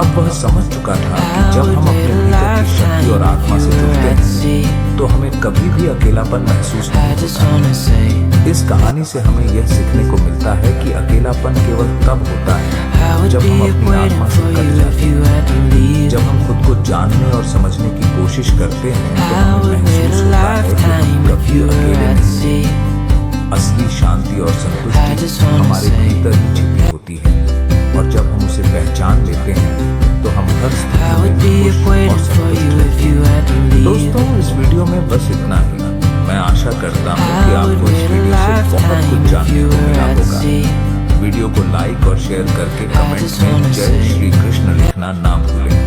अब वह समझ चुका था कि जब हम अपने भीतर की शक्ति और आत्मा से जुड़ते हैं तो हमें कभी भी अकेलापन महसूस नहीं होता। इस कहानी से हमें यह सीखने को मिलता है कि अकेलापन केवल तब होता है जब हम अपनी आत्मा से कट जाते हैं। जब हम खुद को जानने और समझने की कोशिश करते हैं तो हमें महसूस होता है कि हम कभी अकेले नहीं। असली शांति और संतुष्टि हमारे भीतर ही छिपी होती है, और जब हम उसे पहचान लेते हैं तो हम हर स्थिति में खुश और संतुष्ट रहते हैं। दोस्तों, इस वीडियो में बस इतना ही। मैं आशा करता हूँ कि आपको इस वीडियो से बहुत कुछ जानने को मिला होगा। वीडियो को लाइक और शेयर करके कमेंट में जय श्री कृष्ण लिखना ना भूलें।